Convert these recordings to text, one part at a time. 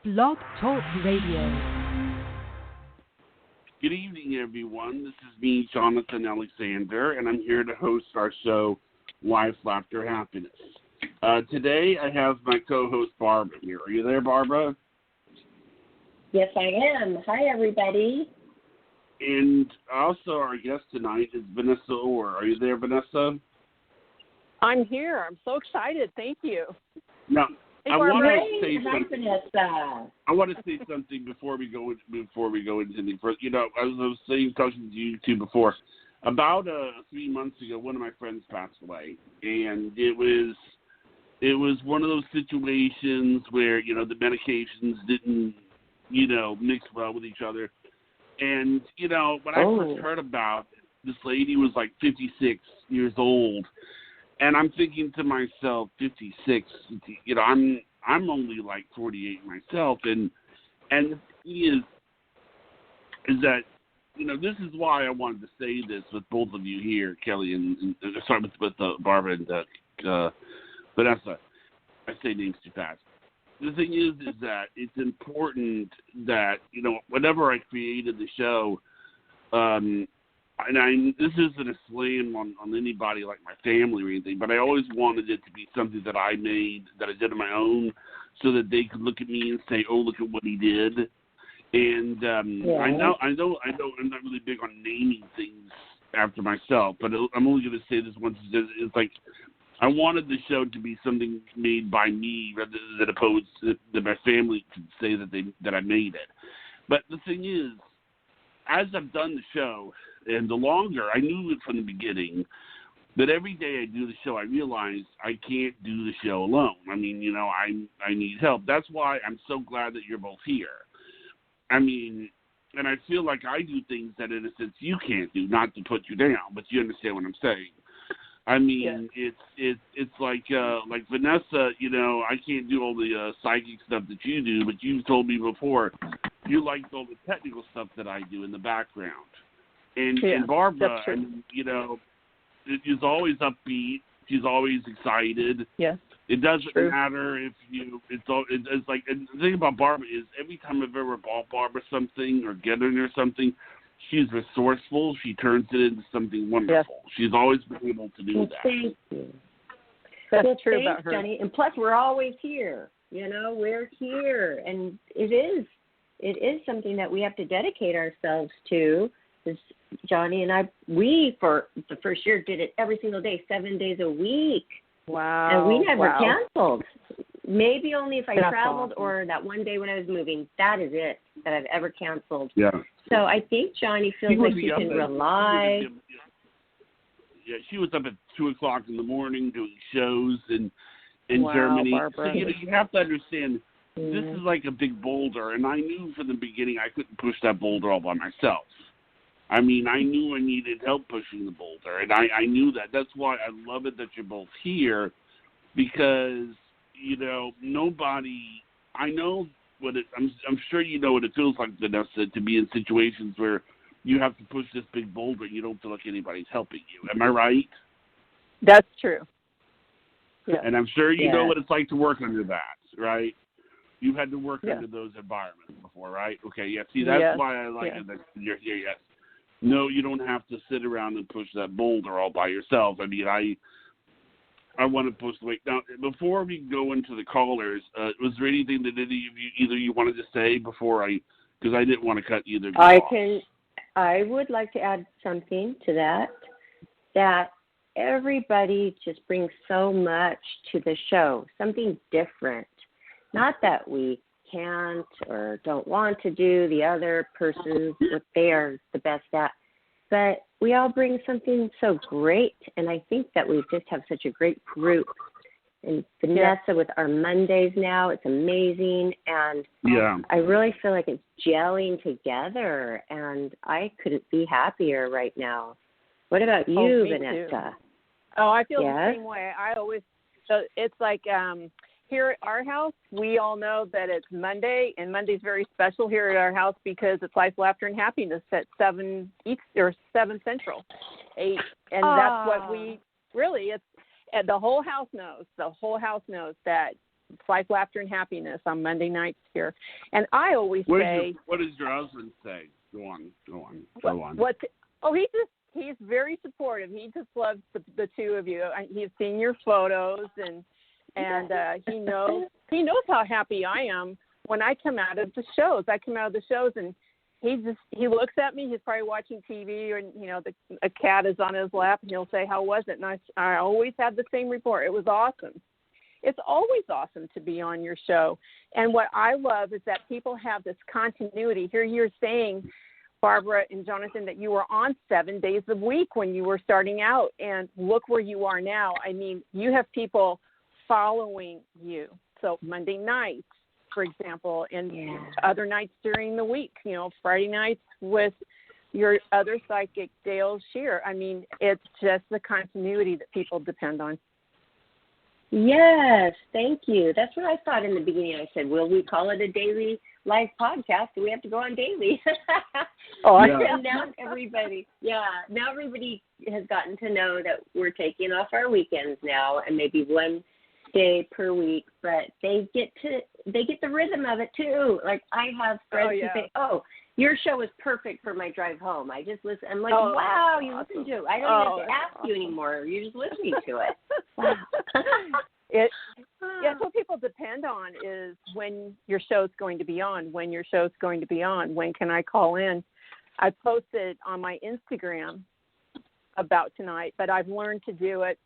Blog Talk Radio. Good evening, everyone. This is me, Jonathan Alexander, and I'm here to host our show, Life, Laughter, Happiness. Today, I have my co-host, Barbara, here. Are you there, Barbara? Yes, I am. Hi, everybody. And also, our guest tonight is Vanessa Orr. Are you there, Vanessa? I'm here. I'm so excited. Thank you. Now, I want to say Hi, something. Vanessa. I want to say something before we go into anything. First, as I was saying, talking to you two before, about 3 months ago, one of my friends passed away, and it was one of those situations where the medications didn't mix well with each other, and when I first heard about it, this lady was like 56 years old. And I'm thinking to myself, 56, I'm only like 48 myself. And the thing is that, this is why I wanted to say this with both of you here, Kelly and with Barbara and Vanessa. I say names too fast. The thing is that it's important that, whenever I created the show, and this isn't a slam on anybody like my family or anything, but I always wanted it to be something that I made, that I did on my own, so that they could look at me and say, "Oh, look at what he did." And I know, I'm not really big on naming things after myself, but I'm only going to say this once. It's like I wanted the show to be something made by me, rather than opposed to that my family could say that I made it. But the thing is, as I've done the show, and the longer, I knew it from the beginning, that every day I do the show, I realize I can't do the show alone. I mean, I need help. That's why I'm so glad that you're both here. I mean, and I feel like I do things that, in a sense, you can't do, not to put you down, but you understand what I'm saying. I mean, it's like Vanessa, I can't do all the psychic stuff that you do, but you've told me before you liked all the technical stuff that I do in the background. And Barbara, is always upbeat. She's always excited. Yes. It doesn't matter if it's like, and the thing about Barbara is every time I've ever bought Barbara something or given her something, she's resourceful. She turns it into something wonderful. Yes. She's always been able to do that. Thank you. That's true thanks, about her. Johnny. And plus, we're always here. We're here, and it is something that we have to dedicate ourselves to. Because Johnny and I, for the first year, did it every single day, 7 days a week. Wow. And we never canceled. Maybe only if I That's traveled awesome. Or that one day when I was moving. That is it that I've ever canceled. Yeah. So I think Johnny feels like he can rely. Yeah, she was up at 2 o'clock in the morning doing shows in Wow, Germany. Barbara. So, you have to understand, this is like a big boulder, and I knew from the beginning I couldn't push that boulder all by myself. I mean, I knew I needed help pushing the boulder, and I knew that. That's why I love it that you're both here, because, nobody, I know what I'm sure you know what it feels like, Vanessa, to be in situations where you have to push this big boulder and you don't feel like anybody's helping you. Am I right? That's true. Yeah. And I'm sure you know what it's like to work under that, right? You've had to work under those environments before, right? Okay, yeah. See, that's why I like it that you're here, yes. No, you don't have to sit around and push that boulder all by yourself. I mean, I want to push the weight. Now, before we go into the callers, was there anything that either you wanted to say before because I didn't want to cut either of you off. I would like to add something to that everybody just brings so much to the show, something different. Not that we can't or don't want to do the other person what they are the best at, but we all bring something so great, and I think that we just have such a great group. And Vanessa with our Mondays now, it's amazing, and I really feel like it's gelling together, and I couldn't be happier right now. What about you, Vanessa? Too. Oh, I feel the same way. It's like here at our house, we all know that it's Monday, and Monday's very special here at our house because it's Life, Laughter, and Happiness at 7 Central, 8, and that's what we really. It's and the whole house knows. The whole house knows that Life, Laughter, and Happiness on Monday nights here. And I always say, what does your husband say? Go on. He's very supportive. He just loves the two of you. He's seen your photos, and he knows how happy I am when I come out of the shows. And he looks at me. He's probably watching TV, and a cat is on his lap, and he'll say, "How was it?" And I always have the same report. It was awesome. It's always awesome to be on your show. And what I love is that people have this continuity. Here you're saying, Barbara and Jonathan, that you were on 7 days a week when you were starting out, and look where you are now. I mean, you have people following you. So Monday nights, for example, and other nights during the week, Friday nights with your other psychic, Dale Shear. I mean, it's just the continuity that people depend on. Yes, thank you. That's what I thought in the beginning. I said, will we call it a daily live podcast? Do we have to go on daily? Now everybody has gotten to know that we're taking off our weekends now, and maybe one day per week, but they get the rhythm of it too. Like I have friends who say, "Oh, your show is perfect for my drive home. I just listen." I'm like, "Wow, you listen to it. I don't even have to ask you anymore. You're just listening to it." Wow. That's what people depend on, is when your show's going to be on, when can I call in? I posted on my Instagram about tonight, but I've learned to do it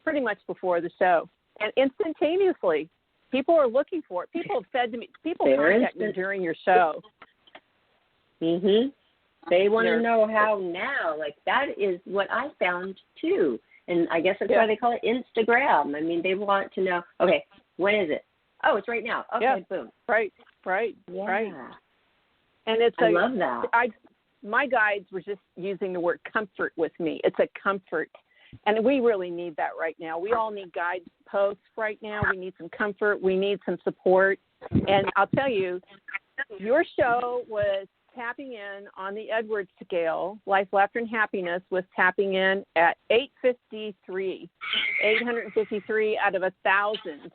pretty much before the show. And instantaneously, people are looking for it. People have said to me, contact me during your show. Mhm. They want to know how now. Like that is what I found too. And I guess that's why they call it Instagram. I mean, they want to know, okay, when is it? Oh, it's right now. Okay, boom. Right. Yeah. Right. And I love that. My guides were just using the word comfort with me. It's a comfort. And we really need that right now. We all need guide posts right now. We need some comfort. We need some support. And I'll tell you, your show was tapping in on the Edwards scale. Life, Laughter, and Happiness was tapping in at 853 out of 1,000.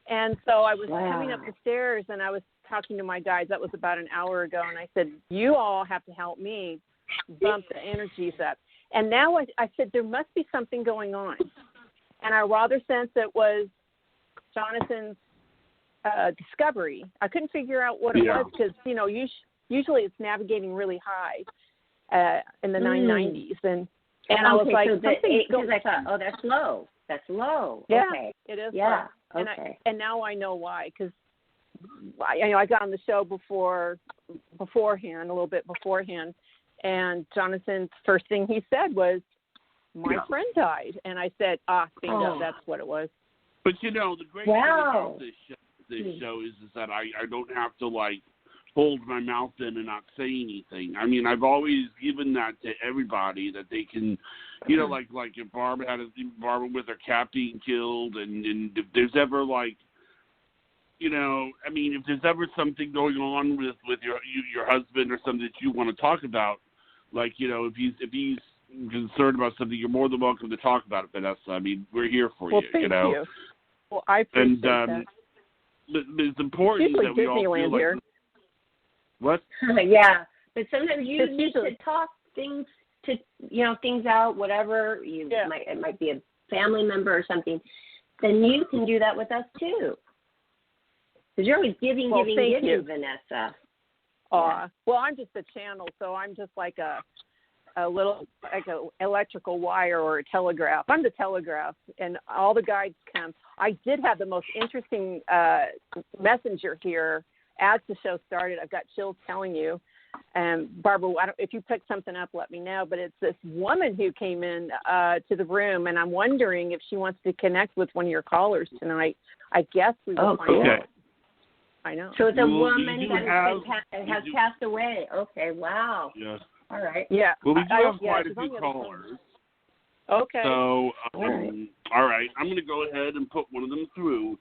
And so I was coming up the stairs, and I was talking to my guides. That was about an hour ago. And I said, you all have to help me bump the energies up. And now I said, there must be something going on. And I rather sense it was Jonathan's discovery. I couldn't figure out what it was because, usually it's navigating really high in the 990s. And I was like, because I thought, that's low. That's low. Yeah, okay. It is low. Okay. And now I know why, because I got on the show beforehand, a little bit beforehand, and Jonathan's first thing he said was, my friend died. And I said, bingo, that's what it was. But, the great thing about this show is that I don't have to, hold my mouth in and not say anything. I mean, I've always given that to everybody, that they can, like if Barbara with her cat being killed, and if there's ever, if there's ever something going on with your husband or something that you want to talk about, if he's concerned about something, you're more than welcome to talk about it, Vanessa. I mean, we're here for you. Thank you. Well, I appreciate that. It's important that we all feel like here. What? Yeah, but sometimes you need to talk things out. Whatever it might be a family member or something. Then you can do that with us too. Because you're always giving, Vanessa. Well, I'm just a channel, so I'm just like a little electrical wire or a telegraph. I'm the telegraph, and all the guides come. I did have the most interesting messenger here as the show started. I've got chills telling you. And Barbara, if you pick something up, let me know. But it's this woman who came in to the room, and I'm wondering if she wants to connect with one of your callers tonight. I guess we will find out. I know. So it's a woman that has passed away. Okay, wow. Yes. All right. Yeah. Well, we do have quite a few callers. Okay. So, all right. I'm going to go ahead and put one of them through.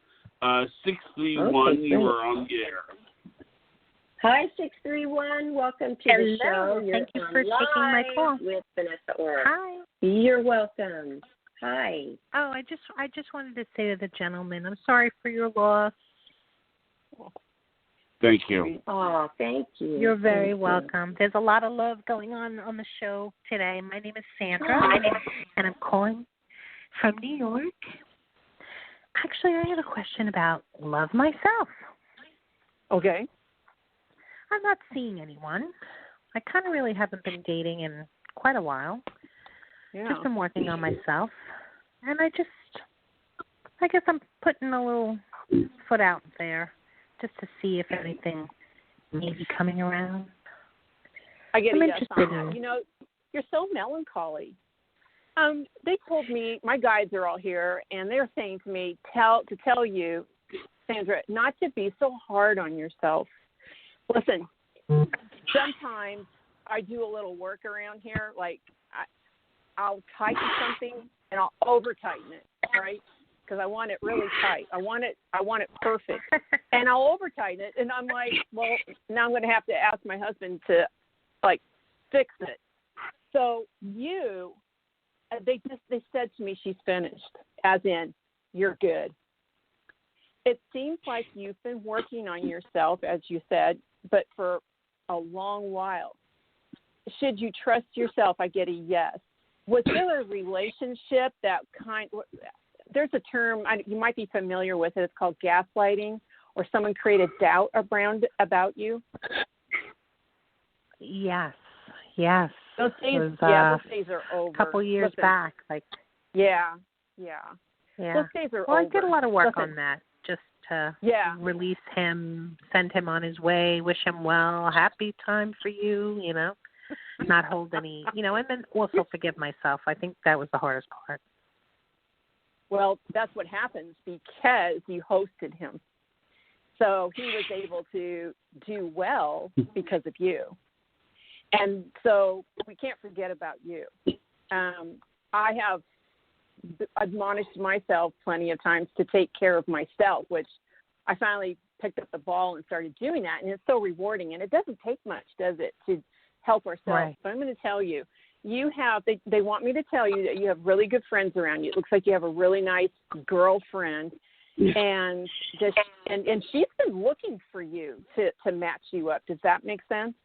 631, you are on the air. Hi, 631. Welcome to the show. Thank you for taking my call. With Vanessa Orr. Hi. You're welcome. Hi. Oh, I just wanted to say to the gentleman, I'm sorry for your loss. Thank you. Oh, thank you. You're very Thank you. welcome. There's a lot of love going on the show today. My name is Sandra, and I'm calling from New York. Actually, I have a question about love myself. Okay. I'm not seeing anyone. I kind of really haven't been dating in quite a while. Yeah. Just been working on myself. And I guess I'm putting a little foot out there just to see if anything may be coming around. I get I'm a yes interested on that. in. You know, you're so melancholy. They told me, my guides are all here, and they're saying to me, to tell you, Sandra, not to be so hard on yourself. Listen, sometimes I do a little work around here, like I'll tighten something and I'll over tighten it, right? Because I want it really tight. I want it perfect, and I'll over tighten it, and I'm like, well, now I'm going to have to ask my husband to like fix it. So they said to me, she's finished, as in you're good. It seems like you've been working on yourself, as you said, but for a long while. Should you trust yourself? I get a yes. Was there a relationship there's a term, you might be familiar with it, it's called gaslighting, or someone created doubt about you? Yes. Those days, was, those days are over. A couple years Listen, back. Yeah. Yeah. Those days are well, over. I did a lot of work Listen, on that, just to release him, send him on his way, wish him well, happy time for you, not hold any, and then also forgive myself. I think that was the hardest part. Well, that's what happens because you hosted him. So he was able to do well because of you. And so we can't forget about you. I have admonished myself plenty of times to take care of myself, which I finally picked up the ball and started doing that. And it's so rewarding. And it doesn't take much, does it, to help ourselves? Right. But I'm going to tell you, they want me to tell you that you have really good friends around you. It looks like you have a really nice girlfriend. And and she's been looking for you to match you up. Does that make sense?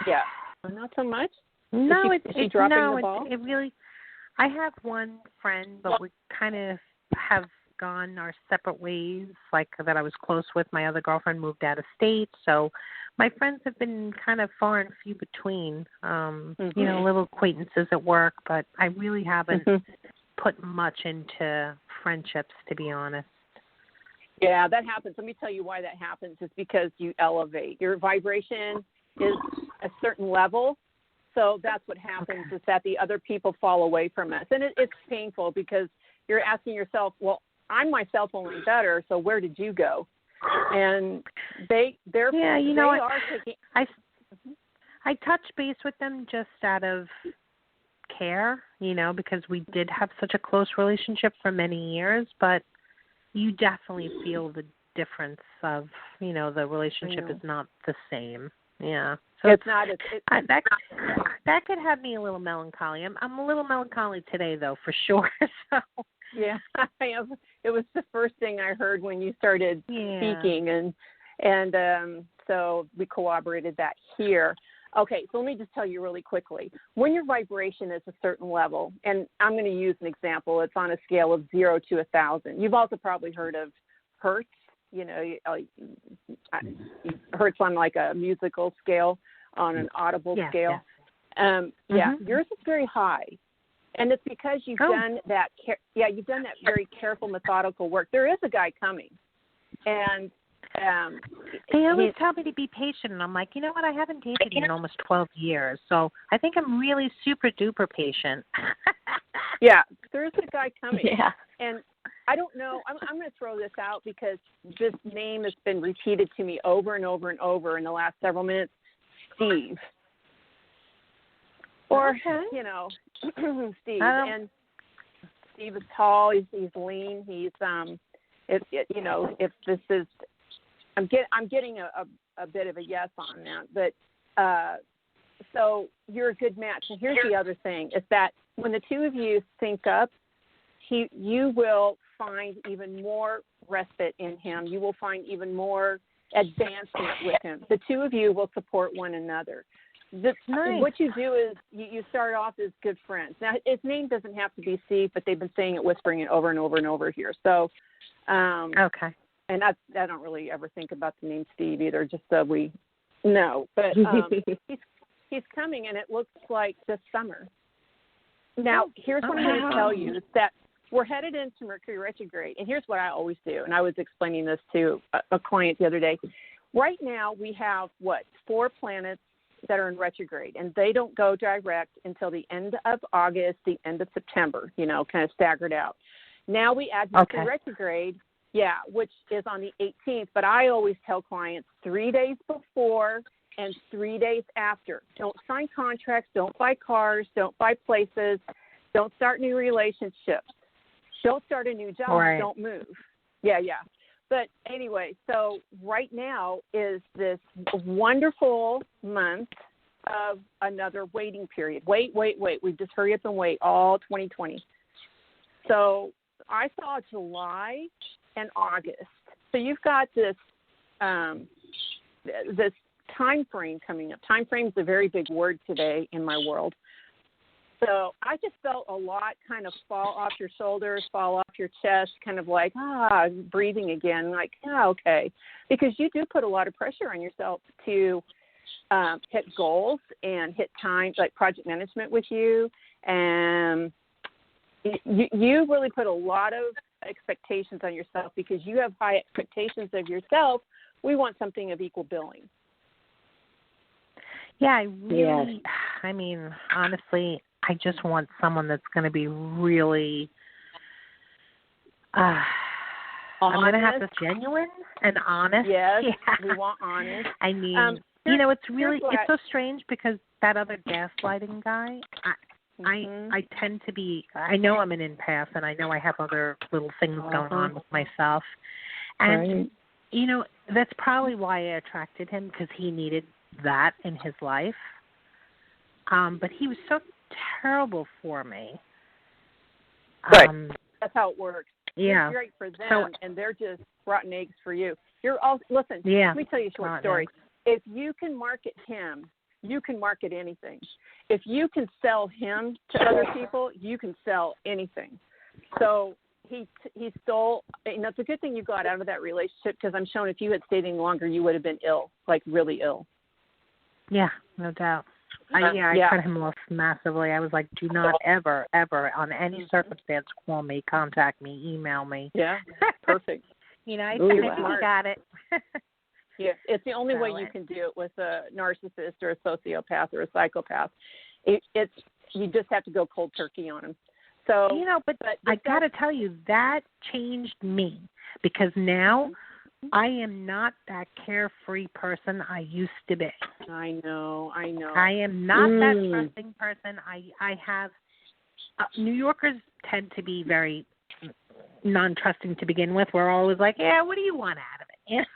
Yeah. Not so much? No, is she dropping the ball? It really. I have one friend, but we kind of have gone our separate ways. Like that, I was close with. My other girlfriend moved out of state, so my friends have been kind of far and few between. Little acquaintances at work, but I really haven't put much into friendships, to be honest. Yeah, that happens. Let me tell you why that happens. It's because you elevate. Your vibration is a certain level. So that's what happens is that the other people fall away from us. And it's painful because you're asking yourself, well, I'm myself only better, so where did you go? And I touch base with them just out of care, because we did have such a close relationship for many years, but you definitely feel the difference of, the relationship is not the same. Yeah. So it's not. That could have me a little melancholy. I'm a little melancholy today, though, for sure. So. Yeah, I am. It was the first thing I heard when you started speaking, and so we corroborated that here. Okay, so let me just tell you really quickly. When your vibration is a certain level, and I'm going to use an example. It's on a scale of 0 to 1,000. You've also probably heard of Hertz. Hertz on like a musical scale, on an audible scale. Yours is very high. And it's because you've done that. You've done that very careful, methodical work. There is a guy coming, and they always tell me to be patient, and I'm like, you know what? I haven't dated in almost 12 years, so I think I'm really super duper patient. Yeah, there is a guy coming. Yeah, and I don't know. I'm going to throw this out because this name has been repeated to me over and over and over in the last several minutes. Steve. Or, Steve. And Steve is tall. He's lean. He's, if this is, I'm getting a bit of a yes on that. But, so you're a good match. And here's the other thing is that when the two of you sync up, you will find even more respite in him. You will find even more advancement with him. The two of you will support one another. Nice. What you do is you start off as good friends. Now, his name doesn't have to be Steve, but they've been saying it, whispering it over and over and over here. So, okay. And I don't really ever think about the name Steve either, just so we know. But he's coming, and it looks like this summer. Now, here's what I'm going to tell you, is that we're headed into Mercury retrograde, and here's what I always do, and I was explaining this to a client the other day. Right now, we have, 4 planets that are in retrograde, and they don't go direct until the end of August, the end of September, kind of staggered out. Now we add Mercury retrograde, which is on the 18th, but I always tell clients 3 days before and 3 days after. Don't sign contracts, don't buy cars, don't buy places, don't start new relationships, don't start a new job, don't move. Yeah. But anyway, so right now is this wonderful month of another waiting period. Wait. We just hurry up and wait all 2020. So I saw July and August. So you've got this this time frame coming up. Time frame is a very big word today in my world. So I just felt a lot kind of fall off your shoulders, fall off your chest, kind of like, breathing again, like, okay. Because you do put a lot of pressure on yourself to hit goals and hit time, like project management with you. And you really put a lot of expectations on yourself because you have high expectations of yourself. We want something of equal billing. Yeah, I really, I mean, honestly, I just want someone that's going to be really, I'm going to have to genuine and honest. Yes, we want honest. I mean, it's really, it's so strange because that other gaslighting guy, I tend to be, I know I'm an empath and I know I have other little things going on with myself. And, that's probably why I attracted him, because he needed that in his life. But he was so terrible for me. Right. That's how it works. Yeah. You're great for them, and they're just rotten eggs for you. Listen, let me tell you a short story. Eggs. If you can market him, you can market anything. If you can sell him to other people, you can sell anything. So he stole, it's a good thing you got out of that relationship, because I'm showing if you had stayed any longer, you would have been ill, like really ill. Yeah, no doubt. I cut him off massively. I was like, do not ever, on any circumstance, call me, contact me, email me. Yeah, perfect. I think you got it. Yeah, it's the only way you can do it with a narcissist or a sociopath or a psychopath. It's you just have to go cold turkey on them. So, but I got to tell you, that changed me, because now I am not that carefree person I used to be. I know. I am not that trusting person. I have New Yorkers tend to be very non-trusting to begin with. We're always like, yeah, what do you want out of it?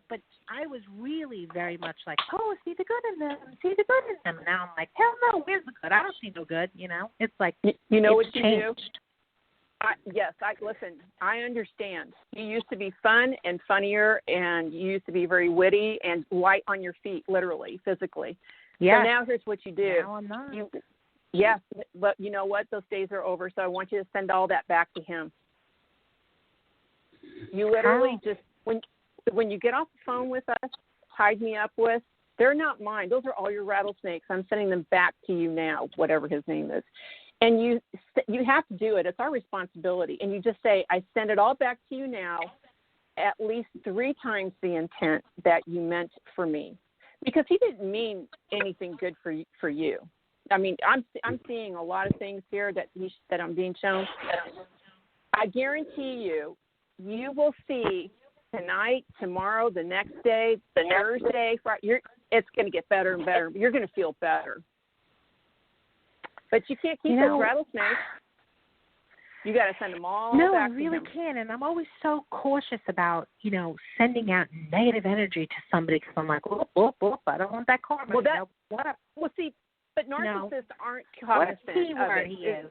But I was really very much like, oh, see the good in them, see the good in them. And now I'm like, hell no, where's the good? I don't see no good, It's like, what you changed. do? Listen, I understand. You used to be fun and funnier, and you used to be very witty and light on your feet, literally, physically. Yeah. So now here's what you do. Now I'm not. But you know what? Those days are over, so I want you to send all that back to him. You literally just, when you get off the phone with us, tied me up with, they're not mine. Those are all your rattlesnakes. I'm sending them back to you now, whatever his name is. And you have to do it. It's our responsibility. And you just say, I send it all back to you now, at least 3 times the intent that you meant for me. Because he didn't mean anything good for you. I mean, I'm seeing a lot of things here that I'm being shown. I guarantee you will see tonight, tomorrow, the next day, the Thursday, Friday. It's going to get better and better. You're going to feel better. But you can't keep those rattlesnakes. You got to send them all back to him. No, I really can't. And I'm always so cautious about, sending out negative energy to somebody, because I'm like, whoop, I don't want that karma. See, but narcissists aren't cognizant what a of it. He is.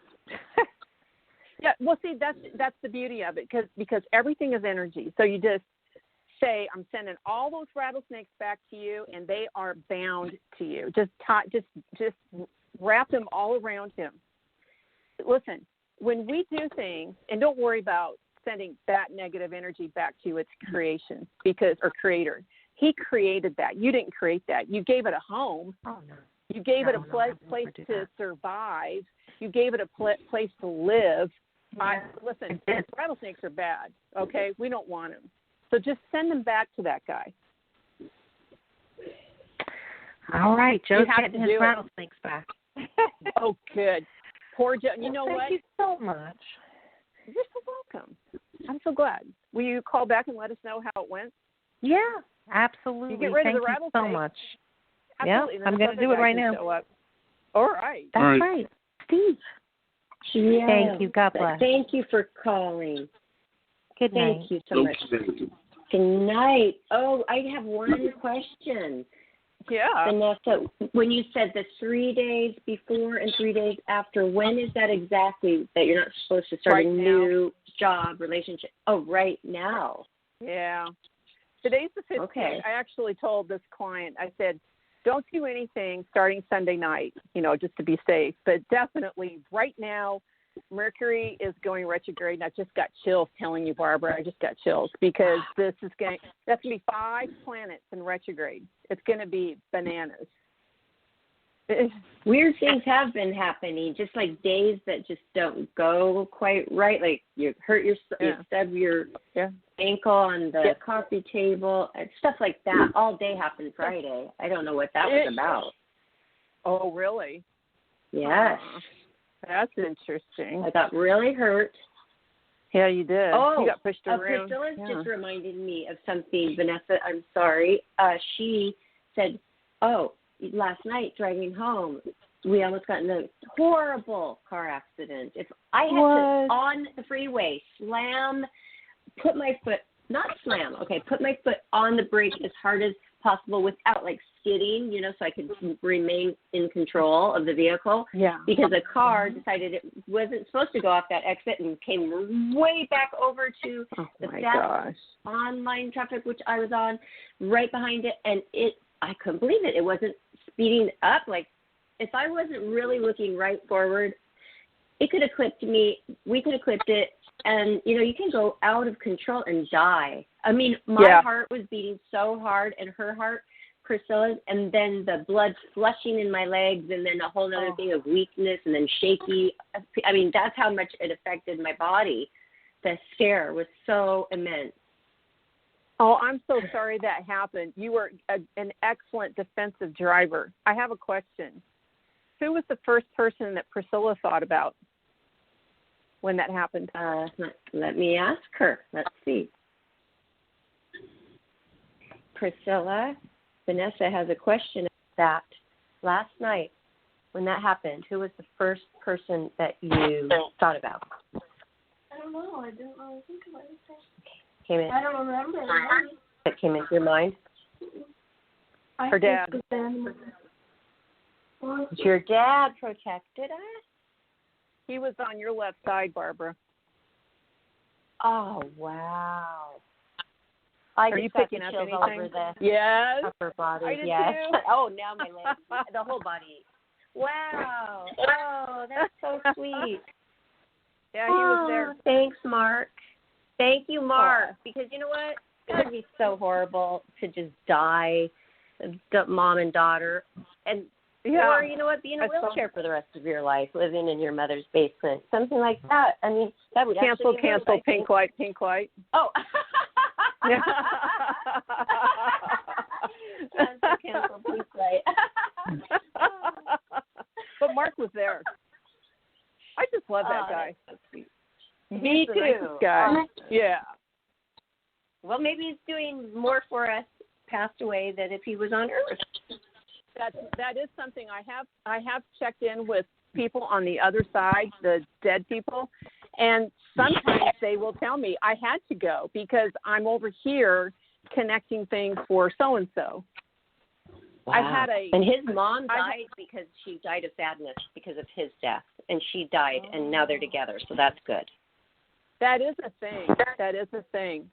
Yeah, well, see, that's the beauty of it, because everything is energy. So you just say, I'm sending all those rattlesnakes back to you, and they are bound to you. Just wrap them all around him. Listen, when we do things, and don't worry about sending that negative energy back to its creation, or creator. He created that. You didn't create that. You gave it a home. Oh, no. You gave it a place to survive. You gave it a place to live. Yeah. Listen, rattlesnakes are bad, okay? We don't want them. So just send them back to that guy. All right. Joe's getting his it. rattlesnakes back. Oh, good. Poor Joe. You know what? Thank you so much. You're so welcome. I'm so glad. Will you call back and let us know how it went? Yeah, absolutely. You get rid Thank of the you so rattlesnake. much. Absolutely. Yeah, I'm going to do it right now. All right. That's right. Steve. Yes. Thank you. God bless. Thank you for calling. Good night. Thank you so much. Good night. Oh, I have one question. Yeah. Vanessa, when you said the 3 days before and 3 days after, when is that exactly that you're not supposed to start a new job, relationship? Oh, right now. Yeah. Today's the 15th. Okay. I actually told this client, I said, don't do anything starting Sunday night, just to be safe. But definitely right now, Mercury is going retrograde, and I just got chills telling you, Barbara. I just got chills because that's going to be 5 planets in retrograde. It's going to be bananas. Weird things have been happening, just like days that just don't go quite right. Like you hurt you stub your ankle on the coffee table, and stuff like that. All day happened Friday. I don't know what that was about. Oh, really? Yes. That's interesting. I got really hurt. Yeah, you did. Oh, you got pushed around. Priscilla's just reminded me of something, Vanessa. I'm sorry. She said, last night driving home, we almost got in a horrible car accident. If I had to, on the freeway, put my foot on the brake as hard as possible without skidding, so I could remain in control of the vehicle. Yeah. Because the car decided it wasn't supposed to go off that exit and came way back over to the fast online traffic, which I was on, right behind it. And I couldn't believe it. It wasn't speeding up. If I wasn't really looking right forward, it could have clipped me. We could have clipped it. And, you can go out of control and die. I mean, my heart was beating so hard, and her heart, Priscilla's, and then the blood flushing in my legs, and then a whole other thing of weakness, and then shaky. I mean, that's how much it affected my body. The scare was so immense. Oh, I'm so sorry that happened. You were an excellent defensive driver. I have a question. Who was the first person that Priscilla thought about when that happened? Let me ask her. Let's see. Priscilla, Vanessa has a question about that. Last night, when that happened, who was the first person that you thought about? I don't know. I didn't really think about it. Came in. I don't remember. That came into your mind? Her dad. Your dad protected us? He was on your left side, Barbara. Oh, wow. Are you picking up anything? All over the upper body. I did too. Too. Oh, now my legs. The whole body. Wow. Oh, that's so sweet. Yeah, he was there. Thanks, Mark. Thank you, Mark. Because you know what? It would be so horrible to just die, mom and daughter, or you know what, be in a wheelchair for the rest of your life, living in your mother's basement, something like that. I mean, that would cancel, pink light. Oh. cancel, pink light. But Mark was there. I just love that guy. So sweet. Me too. Nicest guy. Yeah. Well, maybe he's doing more for us, passed away, than if he was on Earth. That is something I have checked in with people on the other side, the dead people, and sometimes they will tell me I had to go because I'm over here connecting things for so and so. Wow. And his mom died because she died of sadness because of his death, and she died, and now they're together, so that's good. That is a thing. That is a thing.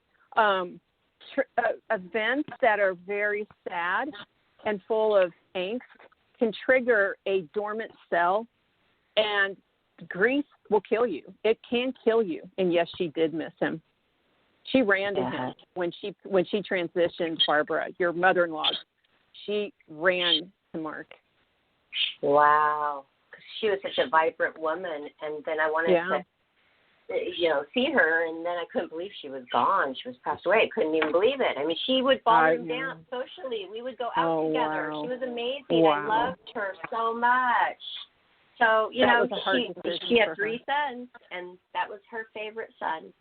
Events that are very sad and full of angst can trigger a dormant cell, and grief will kill you. It can kill you. And yes, she did miss him. She ran to him when she transitioned. Barbara, your mother-in-law, she ran to Mark. Wow, because she was such a vibrant woman, and then I wanted to, see her, and then I couldn't believe she was gone. She was passed away. I couldn't even believe it. I mean, she would follow him down socially. We would go out together. Wow. She was amazing. Wow. I loved her so much. So, she had 3 sons, and that was her favorite son.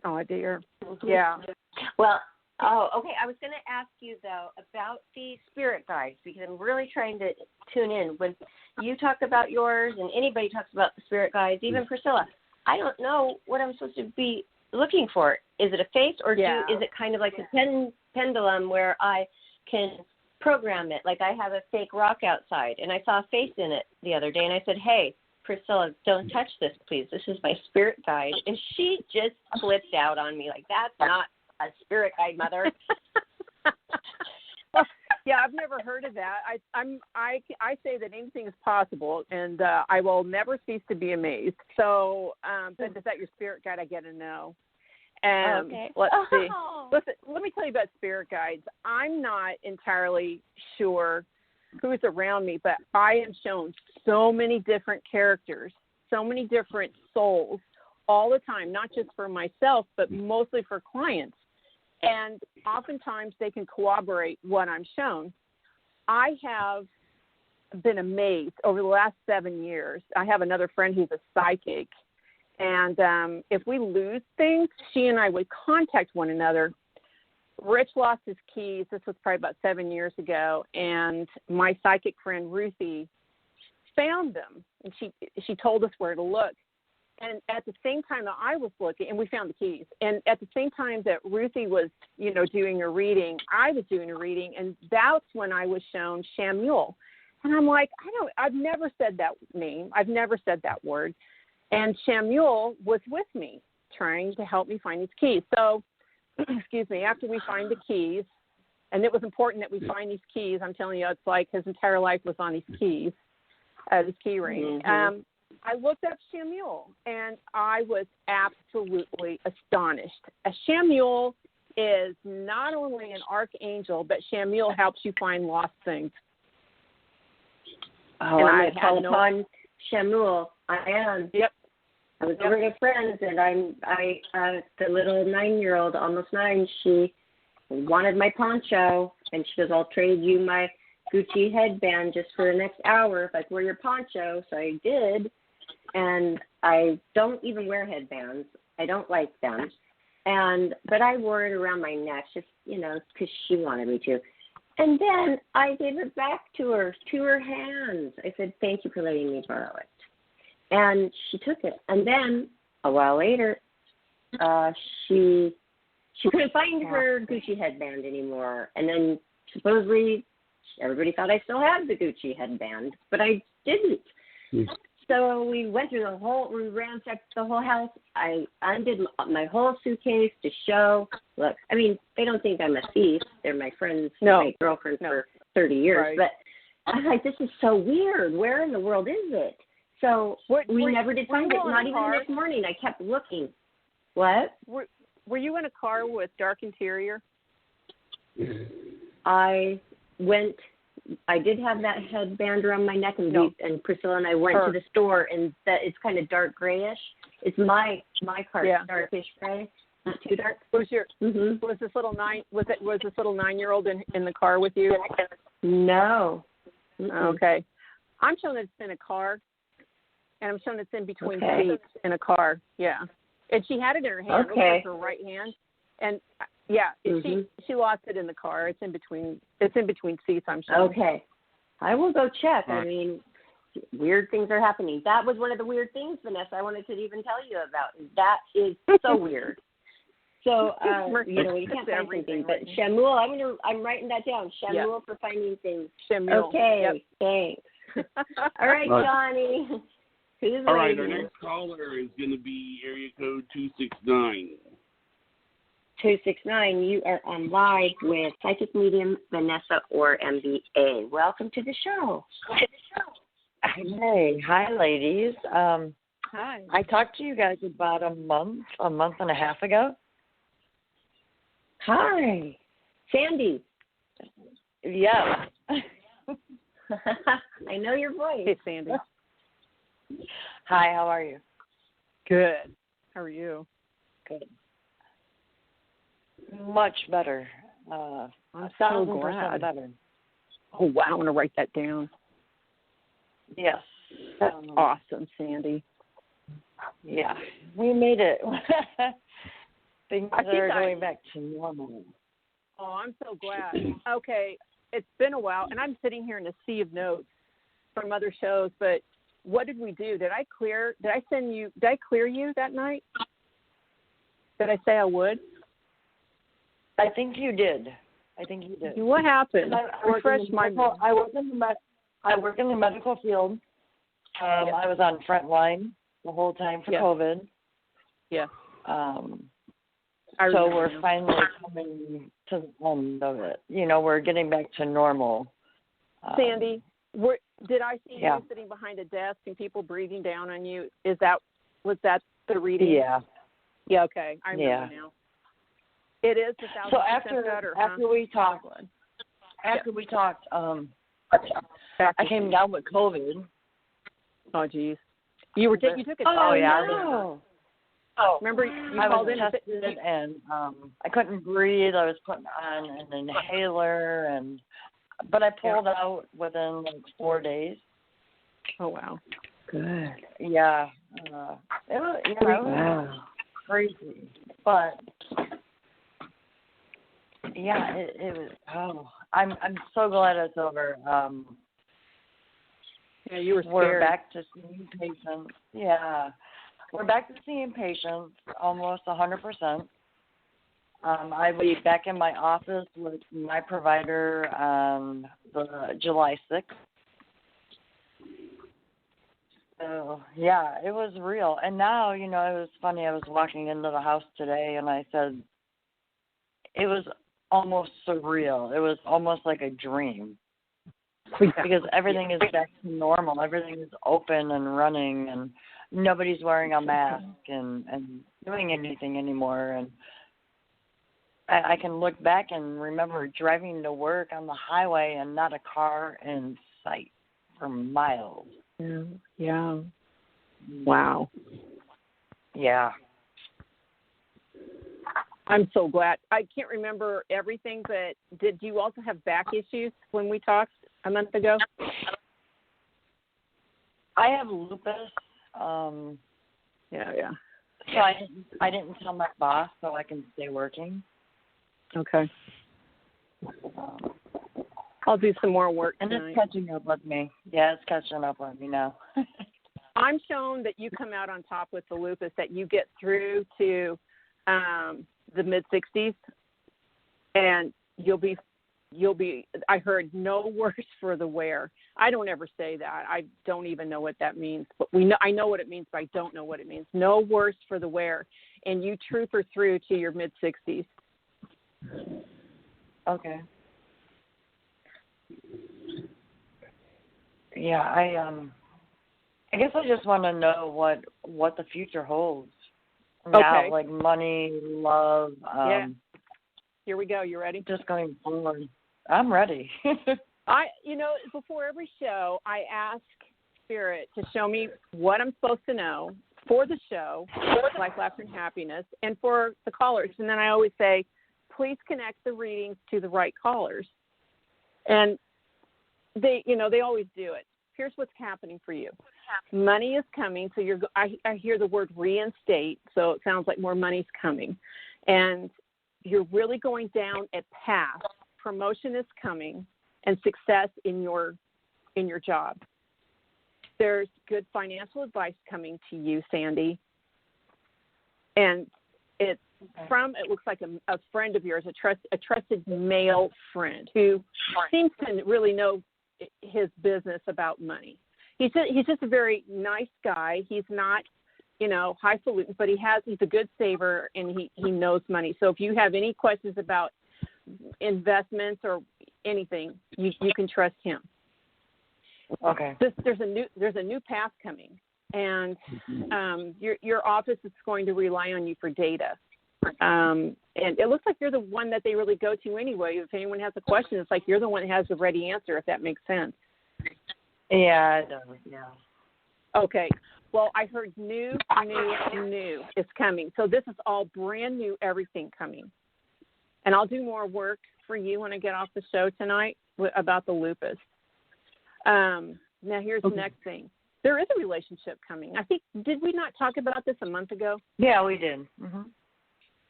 Oh, dear. Yeah. Well, okay. I was going to ask you, though, about the spirit guides, because I'm really trying to tune in. When you talk about yours and anybody talks about the spirit guides, even Priscilla, I don't know what I'm supposed to be looking for. Is it a face, or is it kind of like a pendulum where I can program it? Like I have a fake rock outside, and I saw a face in it the other day, and I said, hey, Priscilla, don't touch this, please. This is my spirit guide. And she just flipped out on me like, that's not a spirit guide, Mother. Well, yeah, I've never heard of that. I say that anything is possible, and I will never cease to be amazed. So, but is that your spirit guide? I get to know. Okay. Let's see. Listen, let me tell you about spirit guides. I'm not entirely sure who's around me, but I am shown so many different characters, so many different souls all the time, not just for myself, but mostly for clients. And oftentimes they can corroborate what I'm shown. I have been amazed over the last 7 years. I have another friend who's a psychic, and if we lose things, she and I would contact one another. Rich lost his keys. This was probably about 7 years ago, and my psychic friend Ruthie found them, and she told us where to look. And at the same time that I was looking, and we found the keys, and at the same time that Ruthie was, doing a reading, I was doing a reading, and that's when I was shown Shamuel. And I'm like, I've never said that name. I've never said that word. And Shamuel was with me, trying to help me find these keys. So, excuse me, after we find the keys, and it was important that we find these keys. I'm telling you, it's like his entire life was on these keys, this key ring. Mm-hmm. I looked up Shamuel, and I was absolutely astonished. Shamuel is not only an archangel, but Shamuel helps you find lost things. Oh, and I call upon Shamuel. I am. Yep. I was over at a friend's, and the little 9-year-old, almost 9, she wanted my poncho, and she goes, I'll trade you my Gucci headband just for the next hour if I wear your poncho. So I did, and I don't even wear headbands. I don't like them, but I wore it around my neck just, because she wanted me to. And then I gave it back to her hands. I said, thank you for letting me borrow it. And she took it. And then a while later, she couldn't find her Gucci headband anymore. And then supposedly everybody thought I still had the Gucci headband, but I didn't. So we went through we ransacked the whole house. I undid my whole suitcase to show, look, I mean, they don't think I'm a thief. They're my friends, my girlfriends for 30 years. Right. But I'm like, this is so weird. Where in the world is it? So we never did find it. Not even the next morning. I kept looking. What? Were you in a car with dark interior? I did have that headband around my neck, and Priscilla and I went to the store, and that it's kind of dark grayish. It's my car, darkish gray, not too dark. Was this little 9-year-old in the car with you? No. Okay. I'm showing it's in a car, and I'm showing it's in between seats in a car. Yeah. And she had it in her hand. It was her right hand. And she lost it in the car. It's in between seats, I'm sure. Okay. I will go check. I mean, weird things are happening. That was one of the weird things, Vanessa, I wanted to even tell you about. That is so weird. So we can't find something, but Shamul, I'm writing that down. Shamul for finding things. Shamul. Okay, thanks. All right, Johnny. Who's all right, waiting? our next caller is going to be area code 269. 269, you are on live with psychic medium Vanessa Orr, MBA. Welcome to the show. Hey, hi, ladies. Hi. I talked to you guys about a month and a half ago. Hi, Sandy. Yeah. I know your voice. Hey, Sandy. Hi, how are you? Good. How are you? Good. Much better. I'm so 1,000% better. Oh, wow. I want to write that down. Yes. That's awesome, Sandy. Yeah. We made it. Things are going back to normal. Oh, I'm so glad. Okay. It's been a while, and I'm sitting here in a sea of notes from other shows, but what did we do? Did I clear you that night? Did I say I would? I think you did. What happened? Refresh my memory. I work in the medical field. I was on front line the whole time for COVID. Yeah. So we're finally coming to the end of it. We're getting back to normal. Sandy, did I see you sitting behind a desk and people breathing down on you? Was that the reading? Yeah. Yeah. Okay. I remember now. It is 1,000% so better. After we talked, I came down with COVID. Oh, geez. You took it. Oh, yeah. No. Remember, I called was in tested and I couldn't breathe. I was putting on an inhaler, but I pulled out within 4 days. Oh, wow. Good. Yeah. It was crazy. But yeah, it was. Oh, I'm so glad it's over. Yeah, you were scared. We're back to seeing patients. Yeah, we're back to seeing patients almost 100%. I'll be back in my office with my provider on the July 6th. So, yeah, it was real. And now, it was funny. I was walking into the house today, and I said it was almost surreal. It was almost like a dream. Because everything is back to normal. Everything is open and running, and nobody's wearing a mask and doing anything anymore. And I can look back and remember driving to work on the highway and not a car in sight for miles. Yeah. Wow. Yeah. I'm so glad. I can't remember everything, but did you also have back issues when we talked a month ago? I have lupus. Yeah. So I didn't tell my boss so I can stay working. Okay. I'll do some more work and tonight. It's catching up with me. Yeah, it's catching up with me now. I'm shown that you come out on top with the lupus, that you get through to the mid-60s, and you'll be. I heard no worse for the wear. I don't ever say that. I don't even know what that means. But I know what it means, but I don't know what it means. No worse for the wear, and you trooper through to your mid-60s. Okay. Yeah, I guess I just want to know what the future holds. Now, Okay. like money, love. Yeah. Here we go. You ready? Just going forward. I'm ready. Before every show, I ask Spirit to show me what I'm supposed to know for the show, Life, Laughter, and Happiness, and for the callers. And then I always say, please connect the readings to the right callers. And they always do it. Here's what's happening for you. Money is coming, so I hear the word reinstate, so it sounds like more money's coming. And you're really going down a path. Promotion is coming, and success in your job. There's good financial advice coming to you, Sandy. And from, it looks like a friend of yours, a trusted male friend who seems to really know his business about money. He's just a very nice guy. He's not, highfalutin, but he's a good saver, and he knows money. So if you have any questions about investments or anything, you can trust him. Okay. There's a new path coming, and your office is going to rely on you for data. And it looks like you're the one that they really go to anyway. If anyone has a question, it's like you're the one that has the ready answer, if that makes sense. Yeah, it does. Yeah. Okay. Well, I heard new is coming. So this is all brand new, everything coming. And I'll do more work for you when I get off the show tonight about the lupus. Now, here's the next thing. There is a relationship coming. I think, did we not talk about this a month ago? Yeah, we did. Mm-hmm.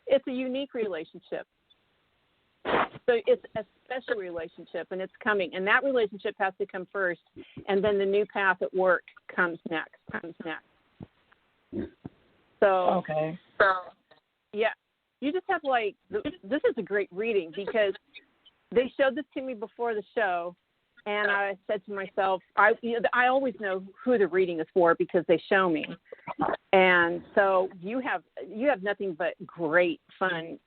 It's a unique relationship. So it's a special relationship, and it's coming. And that relationship has to come first, and then the new path at work comes next. So, okay. Yeah, you just have this is a great reading because they showed this to me before the show, and I said to myself, I always know who the reading is for because they show me. And so you have nothing but great fun.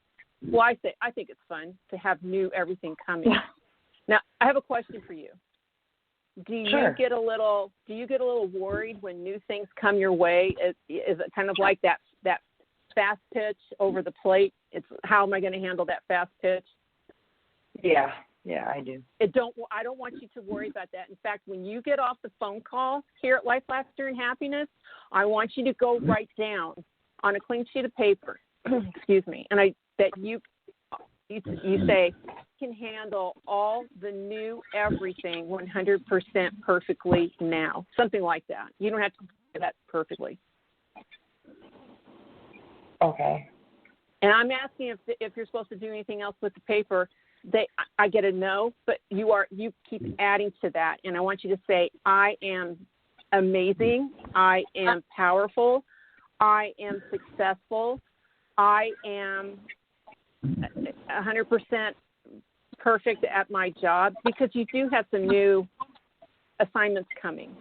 Well, I think it's fun to have new everything coming. Yeah. Now, I have a question for you. Do you get a little worried when new things come your way? Is it kind of like that fast pitch over the plate? It's how am I going to handle that fast pitch? Yeah, I do. I don't want you to worry about that. In fact, when you get off the phone call here at Life, Laughter, and Happiness, I want you to go write down on a clean sheet of paper, excuse me, and that you say can handle all the new everything 100% perfectly now, something like that. You don't have to do that perfectly. Okay. And I'm asking if you're supposed to do anything else with the paper. I get a no, but you keep adding to that, and I want you to say, I am amazing, I am powerful, I am successful, I am 100% perfect at my job, because you do have some new assignments coming.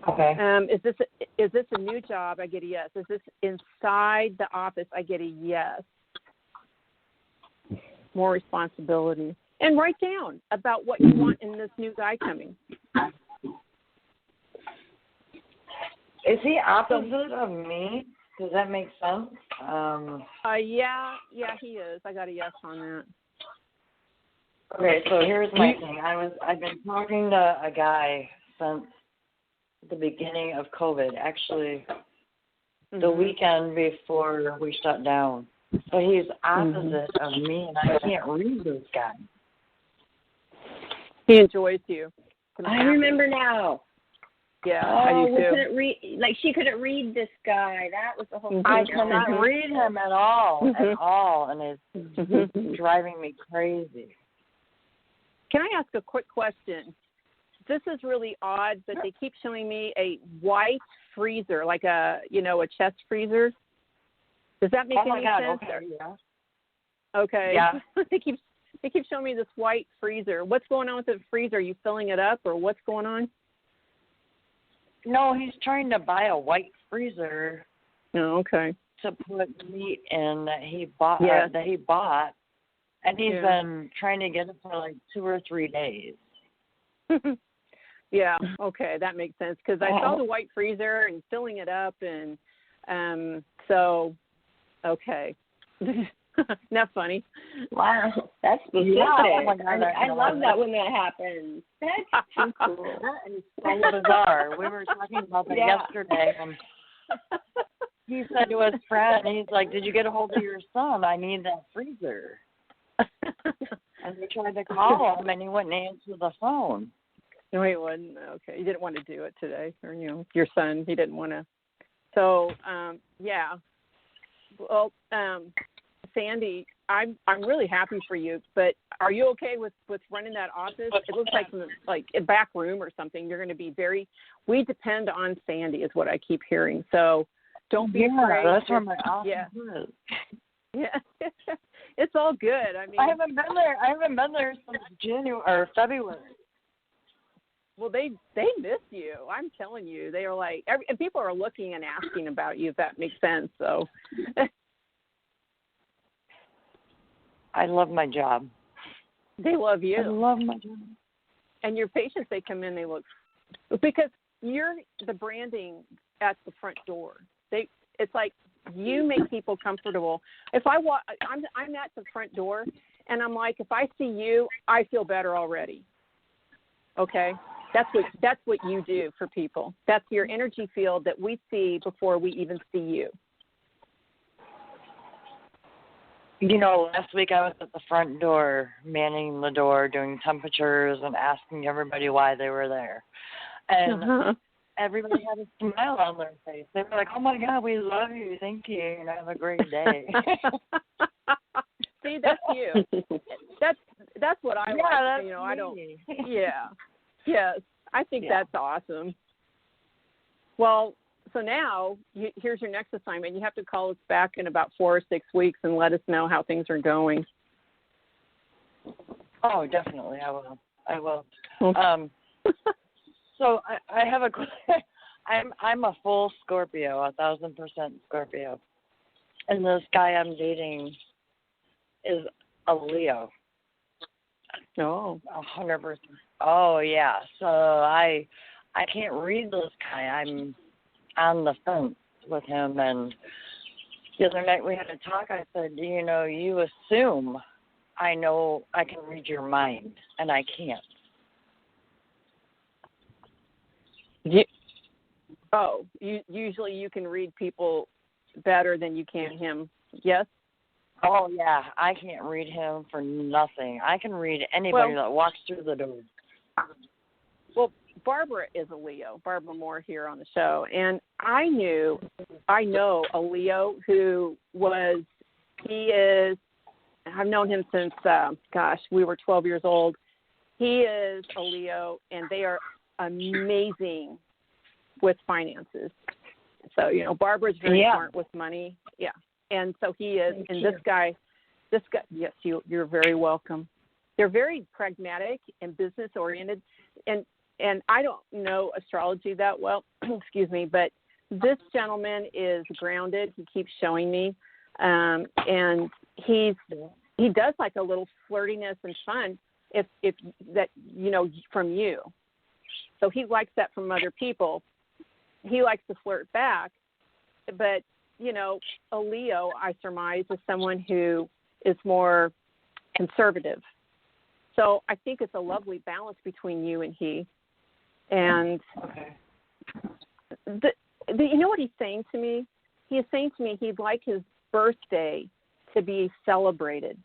Okay. Is this a new job? I get a yes. Is this inside the office? I get a yes. More responsibility. And write down about what you want in this new guy coming. Is he opposite of me? Does that make sense? Yeah, he is. I got a yes on that. Okay, so here's my thing. I've been talking to a guy since the beginning of COVID, actually the weekend before we shut down. So he's opposite of me, and I can't read this guy. He enjoys you. I remember now. Yeah, I do too. Couldn't read, she couldn't read this guy. That was the whole thing. I cannot read him at all, and it's driving me crazy. Can I ask a quick question? This is really odd, but they keep showing me a white freezer, like a chest freezer. Does that make any sense? Okay. Yeah. Okay. Yeah. they keep showing me this white freezer. What's going on with the freezer? Are you filling it up, or what's going on? No, he's trying to buy a white freezer. Oh, okay. To put meat in that he bought. And he's been trying to get it for like 2 or 3 days. Yeah, okay, that makes sense, because I saw the white freezer and filling it up, and so, okay. Not funny. Wow, that's specific. Yeah, I love that when that happens. That's too cool. That is so bizarre. We were talking about that yesterday, and he said to his friend, he's like, did you get a hold of your son? I need that freezer. And we tried to call him, and he wouldn't answer the phone. No, he wouldn't. Okay, he didn't want to do it today, or your son, he didn't want to. So, yeah. Well, Sandy, I'm really happy for you. But are you okay with running that office? It looks like a back room or something. You're going to be we depend on Sandy, is what I keep hearing. So, Don't be afraid. That's where my office is. Yeah. It's all good. I mean, I haven't been there since January or February. Well, they miss you. I'm telling you, they are like, and people are looking and asking about you, if that makes sense. So, I love my job. They love you. I love my job. And your patients, they come in, they look, because you're the branding at the front door. It's like you make people comfortable. If I walk, I'm at the front door, and I'm like, if I see you, I feel better already. Okay, that's what you do for people. That's your energy field that we see before we even see you. You know, last week I was at the front door, manning the door, doing temperatures and asking everybody why they were there. And everybody had a smile on their face. They were like, "Oh my God, we love you. Thank you. And have a great day." See, that's you. That's what I like. That's you know, me. I don't. Yeah. Yes, I think that's awesome. Well, so now here's your next assignment. You have to call us back in about 4 or 6 weeks and let us know how things are going. Oh, definitely, I will. Okay. So I have a. I'm a full Scorpio, 1,000% Scorpio, and this guy I'm dating is a Leo. Oh. 100%. Oh yeah. So I can't read this guy. I'm on the fence with him, and the other night we had a talk. I said, you know, you assume I know I can read your mind, and I can't. Usually you can read people better than you can him. Yes? Oh, yeah. I can't read him for nothing. I can read anybody that walks through the door. Well, Barbara is a Leo, Barbara Moore here on the show. And I know a Leo I've known him since, we were 12 years old. He is a Leo, and they are amazing with finances. So, you know, Barbara's very smart with money. Yeah. And so he is. Thank you. This guy, yes, you're very welcome. They're very pragmatic and business oriented. And I don't know astrology that well, excuse me, but this gentleman is grounded. He keeps showing me. And he does like a little flirtiness and fun if that, you know, from you. So he likes that from other people. He likes to flirt back, but, you know, a Leo, I surmise, is someone who is more conservative. So I think it's a lovely balance between you and he. And you know what he's saying to me? He is saying to me he'd like his birthday to be celebrated.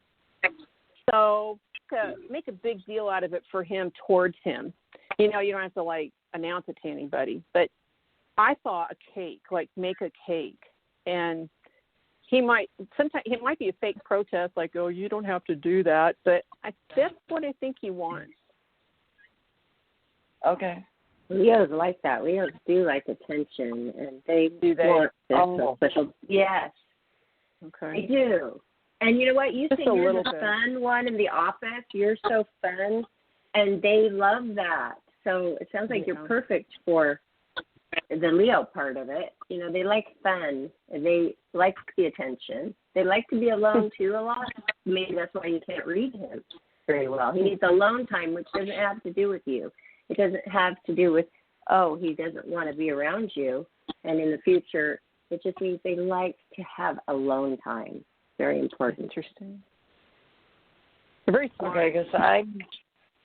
So to make a big deal out of it for him towards him, you know, you don't have to like announce it to anybody, but I thought a cake, like make a cake, and sometimes it might be a fake protest, like, oh, you don't have to do that, but that's what I think he wants. Okay. Leos like that. Leos do like attention, and they want this special. Yes. Okay. They do. And you know what? You Just say you're the fun one in the office. You're so fun, and they love that. So it sounds like you're perfect for the Leo part of it. You know, they like fun, and they like the attention. They like to be alone, too, a lot. Maybe that's why you can't read him very well. He needs alone time, which doesn't have to do with you. It doesn't have to do with, he doesn't want to be around you. And in the future, it just means they like to have alone time. Very important. Interesting. Very smart. Okay,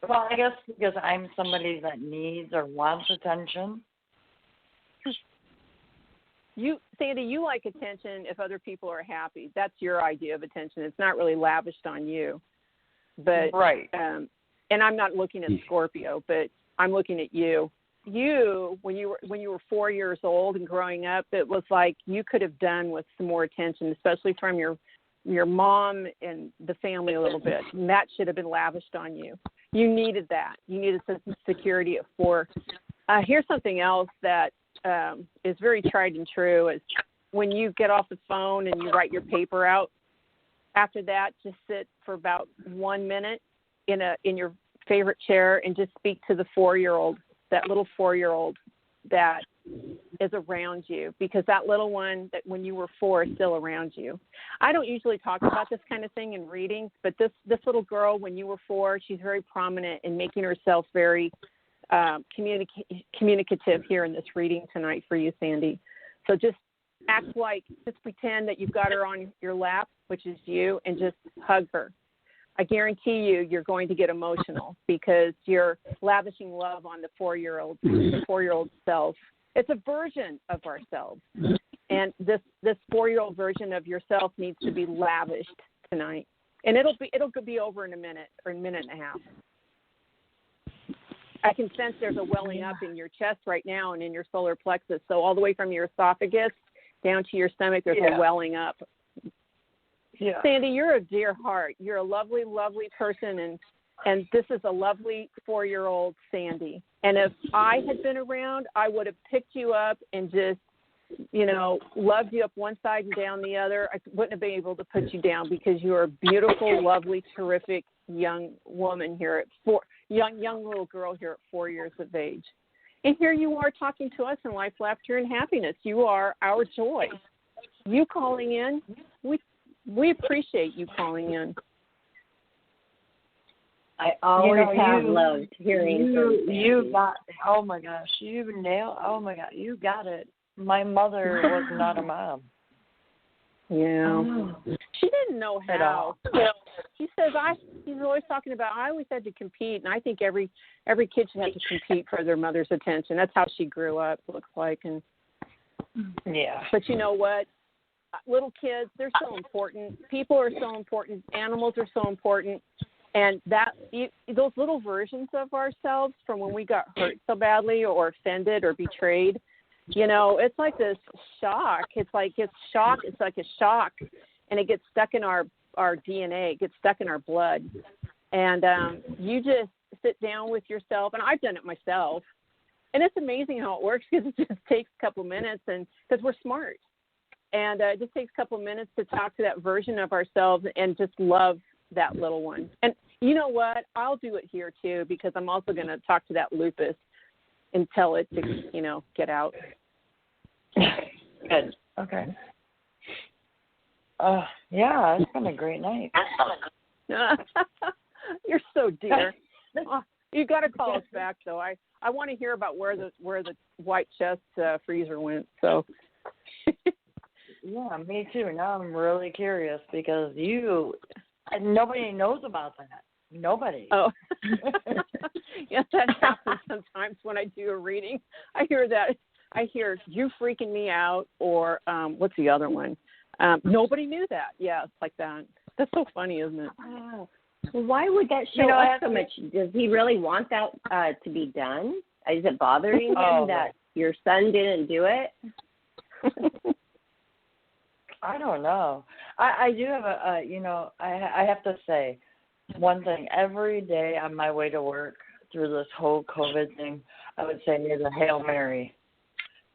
I guess because I'm somebody that needs or wants attention. Sandy, you like attention if other people are happy. That's your idea of attention. It's not really lavished on you. But right. And I'm not looking at Scorpio, but I'm looking at you. You, when you were 4 years old and growing up, it was like you could have done with some more attention, especially from your mom and the family a little bit. And that should have been lavished on you. You needed that. You needed a sense of security at 4. Here's something else that is very tried and true. Is when you get off the phone and you write your paper out, after that, just sit for about 1 minute in your favorite chair and just speak to the 4-year-old, that little 4-year-old that is around you, because that little one that when you were 4 is still around you. I don't usually talk about this kind of thing in readings, but this little girl, when you were 4, she's very prominent in making herself very communicative here in this reading tonight for you, Sandy. So just pretend that you've got her on your lap, which is you, and just hug her. I guarantee you're going to get emotional because you're lavishing love on the 4-year-old self. It's a version of ourselves, and this 4-year-old version of yourself needs to be lavished tonight, and it'll be over in a minute or a minute and a half. I can sense there's a welling up in your chest right now and in your solar plexus. So all the way from your esophagus down to your stomach, there's a welling up. Yeah. Sandy, you're a dear heart. You're a lovely, lovely person, and this is a lovely 4-year-old Sandy. And if I had been around, I would have picked you up and just, loved you up one side and down the other. I wouldn't have been able to put you down because you're a beautiful, lovely, terrific young woman here at 4, young little girl here at 4 years of age. And here you are talking to us in life, laughter, and happiness. You are our joy. You calling in, we appreciate you calling in. I always have loved hearing from you got, oh my gosh, you nailed, oh my God, you got it. My mother was not a mom. Yeah. She didn't know how. At all. She says, she's always talking about, I always had to compete, and I think every kid should have to compete for their mother's attention. That's how she grew up, looks like. And yeah. But you know what? Little kids, they're so important. People are so important. Animals are so important. And those little versions of ourselves from when we got hurt so badly or offended or betrayed, it's like this shock. It's like a shock, and it gets stuck in our DNA. It gets stuck in our blood. And you just sit down with yourself, and I've done it myself. And it's amazing how it works because it just takes a couple minutes, and because we're smart. And it just takes a couple minutes to talk to that version of ourselves and just love that little one. And you know what? I'll do it here too, because I'm also going to talk to that lupus and tell it to, get out. Good. Okay. Yeah, it's been a great night. You're so dear. You got to call us back, though. I want to hear about where the white chest freezer went. So. Yeah, me too. Now I'm really curious because nobody knows about that. Nobody. Oh. Yes, that happens sometimes when I do a reading. I hear that. I hear you freaking me out, or what's the other one? Nobody knew that. Yeah, it's like that. That's so funny, isn't it? Well, why would that show up so much? Does he really want that to be done? Is it bothering him that your son didn't do it? I don't know. I do have I have to say one thing. Every day on my way to work through this whole COVID thing, I would say the Hail Mary.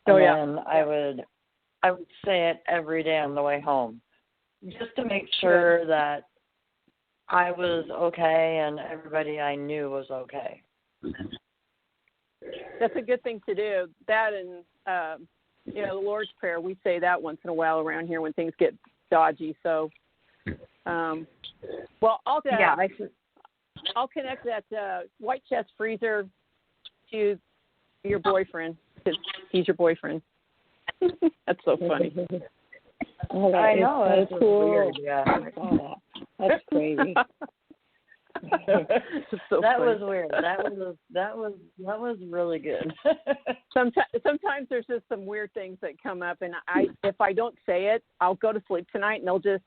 And I would say it every day on the way home, just to make sure that I was okay and everybody I knew was okay. That's a good thing to do. That and the Lord's Prayer, we say that once in a while around here when things get dodgy. So, I'll connect that white chest freezer to your boyfriend because he's your boyfriend. That's so funny. I know. So that's cool. Weird. Yeah. That's crazy. So that funny. was weird. That was really good. Sometimes there's just some weird things that come up, and if I don't say it, I'll go to sleep tonight, and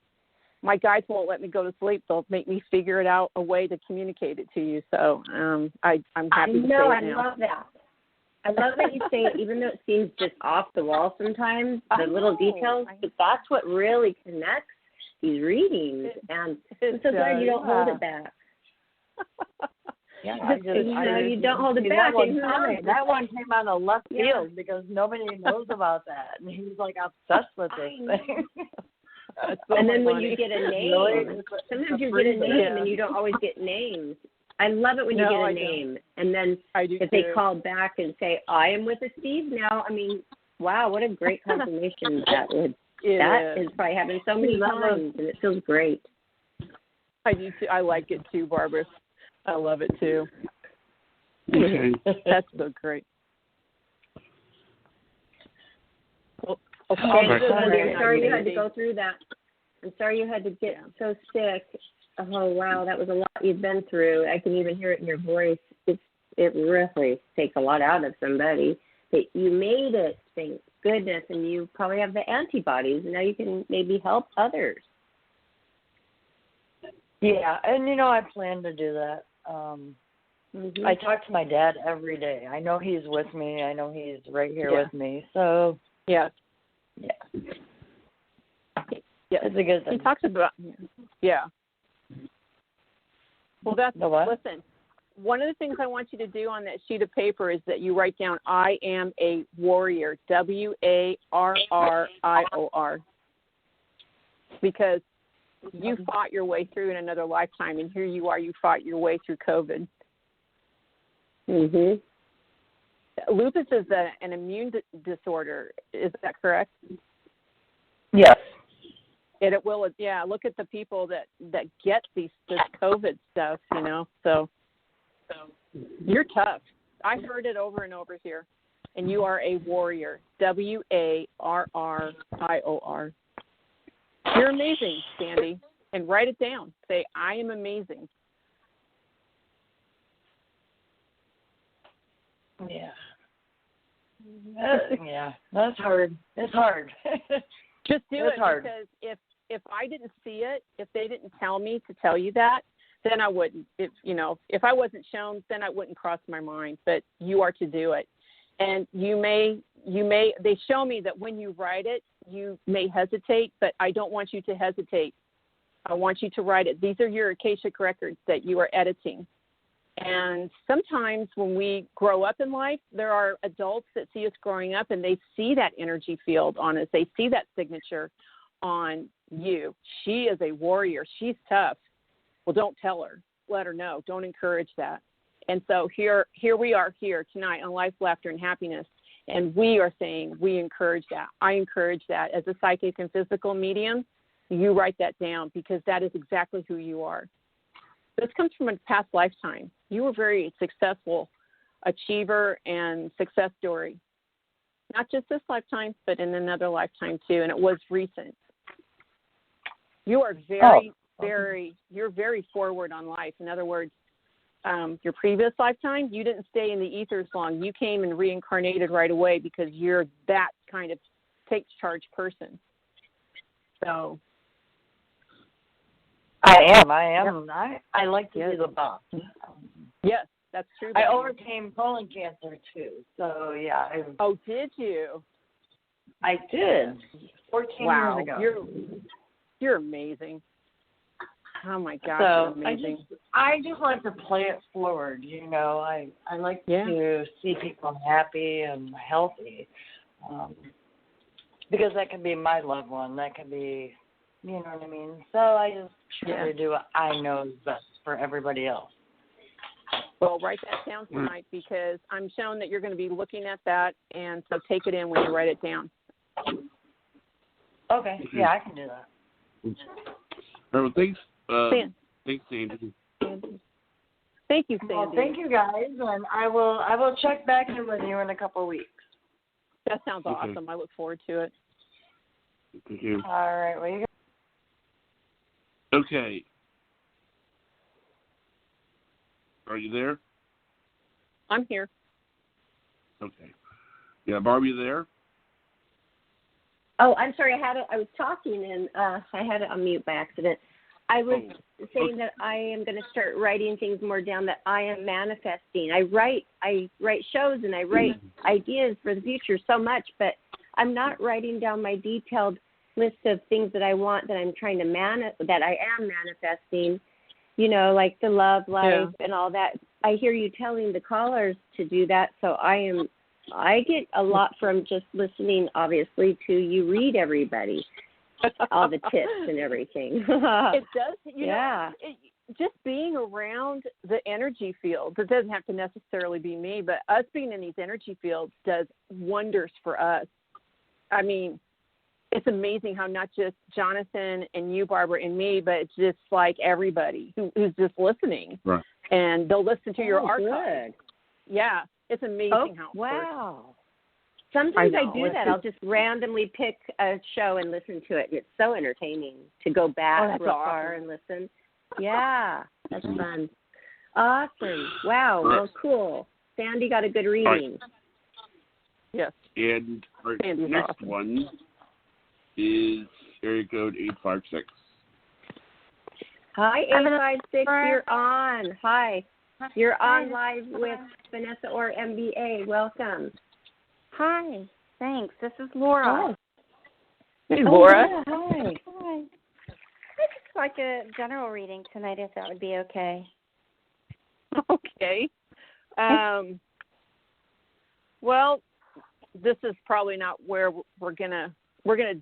my guides won't let me go to sleep. They'll make me figure it out a way to communicate it to you. So I'm happy to say it now. I love that. I love that you say it, even though it seems just off the wall sometimes, the little details, but that's what really connects these readings. And I'm so glad you don't hold it back. You don't hold it back. That one came out of left field because nobody knows about that, and he's like obsessed with this thing. And then when you get a name, sometimes you get a name and you don't always get names. I love it when you get a name, and then if they call back and say, "I am with a Steve now," I mean, wow, what a great confirmation that would. That is probably happened so many times, and it feels great. I do too. I like it too, Barbara. I love it too. Okay. That's so great. Well, okay. I'm sorry you had to go through that. I'm sorry you had to get so sick. Oh wow, that was a lot you've been through. I can even hear it in your voice. It really takes a lot out of somebody. But you made it, thank goodness, and you probably have the antibodies, and now you can maybe help others. Yeah, and I plan to do that. I talk to my dad every day. I know he's with me. I know he's right here with me. So yeah. It's a good thing. He talks about Well, listen. One of the things I want you to do on that sheet of paper is that you write down, "I am a warrior," WARRIOR, because you fought your way through in another lifetime, and here you are. You fought your way through COVID. Lupus is an immune disorder. Is that correct? Yes. And it will. Yeah. Look at the people that get this COVID stuff. So you're tough. I heard it over and over here, and you are a warrior. WARRIOR. You're amazing, Sandy. And write it down. Say, "I am amazing." Yeah. That's hard. It's hard. Just do it because if I didn't see it, if they didn't tell me to tell you that, then I wouldn't. If I wasn't shown, then I wouldn't cross my mind. But you are to do it, and you may. They show me that when you write it, you may hesitate, but I don't want you to hesitate. I want you to write it. These are your Akashic records that you are editing. And sometimes when we grow up in life, there are adults that see us growing up, and they see that energy field on us. They see that signature on you. She is a warrior. She's tough. Well, don't tell her. Let her know. Don't encourage that. And so here we are here tonight on Life, Laughter, and Happiness, and we are saying we encourage that. I encourage that. As a psychic and physical medium, you write that down because that is exactly who you are. This comes from a past lifetime. You were a very successful achiever and success story. Not just this lifetime, but in another lifetime too, and it was recent. You are you're very forward on life. In other words, your previous lifetime, you didn't stay in the ethers long. You came and reincarnated right away because you're that kind of takes charge person. So I am. I like to be the boss. Yes, that's true. I overcame colon cancer too. So yeah. Oh, did you? I did. 14 years ago. You're amazing. Oh my gosh, so you're amazing. I just like to play it forward. I like to see people happy and healthy, because that can be my loved one. That can be. You know what I mean? So I just try to do what I know is best for everybody else. Well, write that down tonight because I'm shown that you're going to be looking at that, and so take it in when you write it down. Okay. Yeah, I can do that. All right, well, thanks. Thanks, Sandy. Thank you, Sandy. Well, thank you, guys, and I will check back in with you in a couple of weeks. That sounds awesome. I look forward to it. Thank you. All right. Well, you guys. Okay. Are you there? I'm here. Okay. Yeah, Barbie, you there? Oh, I'm sorry. I was talking and I had it on mute by accident. I was saying that I am going to start writing things more down that I am manifesting. I write shows and I write ideas for the future so much, but I'm not writing down my detailed list of things that I want that I'm trying to that I am manifesting, like the love life and all that. I hear you telling the callers to do that, so I get a lot from just listening, obviously, to you read everybody, all the tips and everything. It does, yeah. Just being around the energy fields, it doesn't have to necessarily be me, but us being in these energy fields does wonders for us. I mean, it's amazing how not just Jonathan and you, Barbara, and me, but it's just like everybody who's just listening. Right. And they'll listen to your Good. archive. Yeah, it's amazing how it wow. works. Sometimes I do that. I'll just randomly pick a show and listen to it, and it's so entertaining to go back real far and listen. Yeah, that's fun. Awesome. Wow. Well, cool. Sandy got a good reading. Yes. And our Sandy's next awesome. one is area code 856. Hi, 856. You're on. Hi. You're on live with Vanessa Orr, MBA. Welcome. Hi. Thanks. This is Laura. Hey, Laura. Yeah, hi. Hi. I'd just like a general reading tonight, if that would be okay. Okay. Well, this is probably not where we're gonna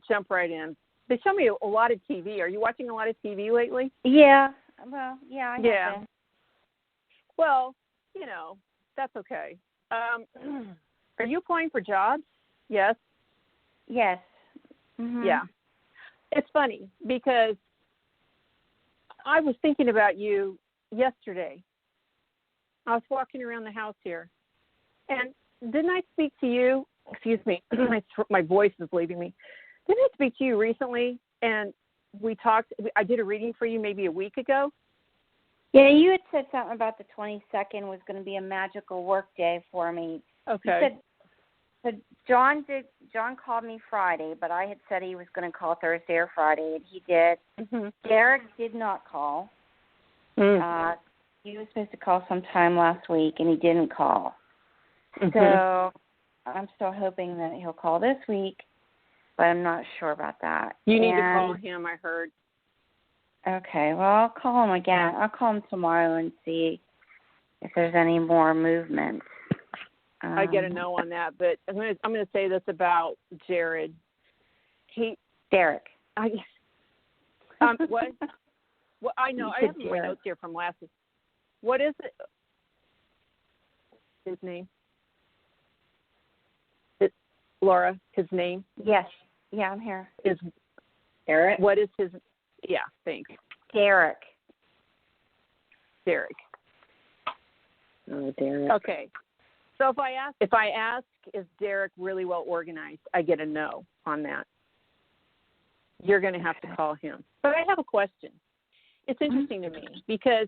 jump right in. They show me a lot of TV. Are you watching a lot of TV lately? Yeah. Well, yeah, I Yeah. have been. Well, that's okay. Are you applying for jobs? Yes. Yes. Mm-hmm. Yeah. It's funny because I was thinking about you yesterday. I was walking around the house here, and didn't I speak to you? Excuse me, my voice is leaving me. Didn't I speak to you recently? And we talked. I did a reading for you maybe a week ago. Yeah, you had said something about the 22nd was going to be a magical work day for me. Okay. So John called me Friday, but I had said he was going to call Thursday or Friday, and he did. Mm-hmm. Derek did not call. Mm. He was supposed to call sometime last week, and he didn't call. Mm-hmm. So I'm still hoping that he'll call this week, but I'm not sure about that. You need to call him, I heard. Okay, well, I'll call him again. I'll call him tomorrow and see if there's any more movement. I get a no on that, but I'm going to say this about Jared. Derek. What? Well, I know. I have my notes here from last week. What is it? His name? Laura, his name? Yes. Yeah, I'm here. Is Derek? What is his? Yeah, thanks. Derek. Oh, Derek. Okay. So if I ask, is Derek really well organized? I get a no on that. You're going to have to call him. But I have a question. It's interesting to me because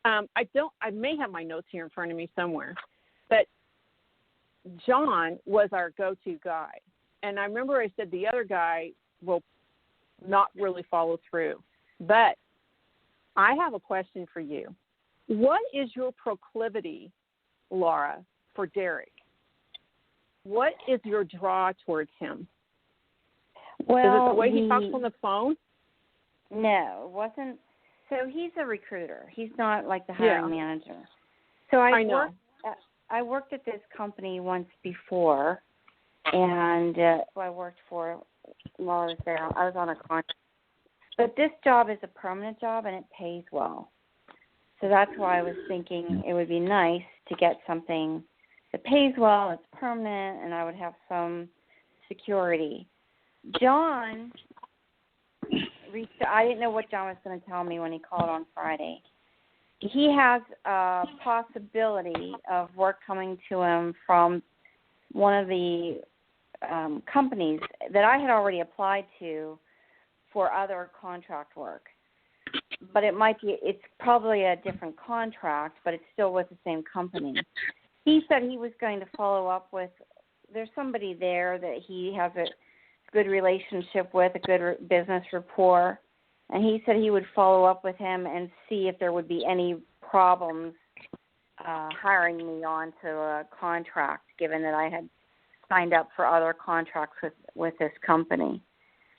I may have my notes here in front of me somewhere, but John was our go-to guy. And I remember I said the other guy will not really follow through. But I have a question for you. What is your proclivity, Laura, for Derek? What is your draw towards him? Well, is it the way he talks on the phone? No, it wasn't. So he's a recruiter. He's not like the hiring manager. So I worked at this company once before, and I worked for while I was there. I was on a contract. But this job is a permanent job, and it pays well. So that's why I was thinking it would be nice to get something that pays well, it's permanent, and I would have some security. John I didn't know what John was going to tell me when he called on Friday. He has a possibility of work coming to him from one of the companies that I had already applied to for other contract work. But it's probably a different contract, but it's still with the same company. He said he was going to follow up with, there's somebody there that he has a good relationship with, a good business rapport, and he said he would follow up with him and see if there would be any problems hiring me onto a contract, given that I had signed up for other contracts with this company.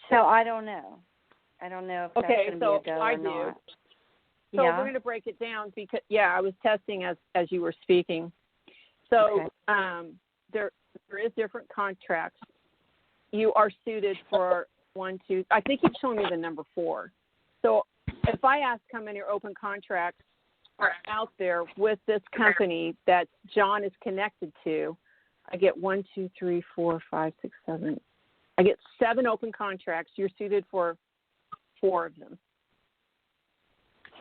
So I don't know. I don't know if that's going to be a go or not. So we're going to break it down because, I was testing as you were speaking. So there is different contracts. You are suited for 1, 2. I think you've shown me the number 4. So if I ask how many open contracts are out there with this company that John is connected to, I get 1, 2, 3, 4, 5, 6, 7. I get 7 open contracts. You're suited for 4 of them.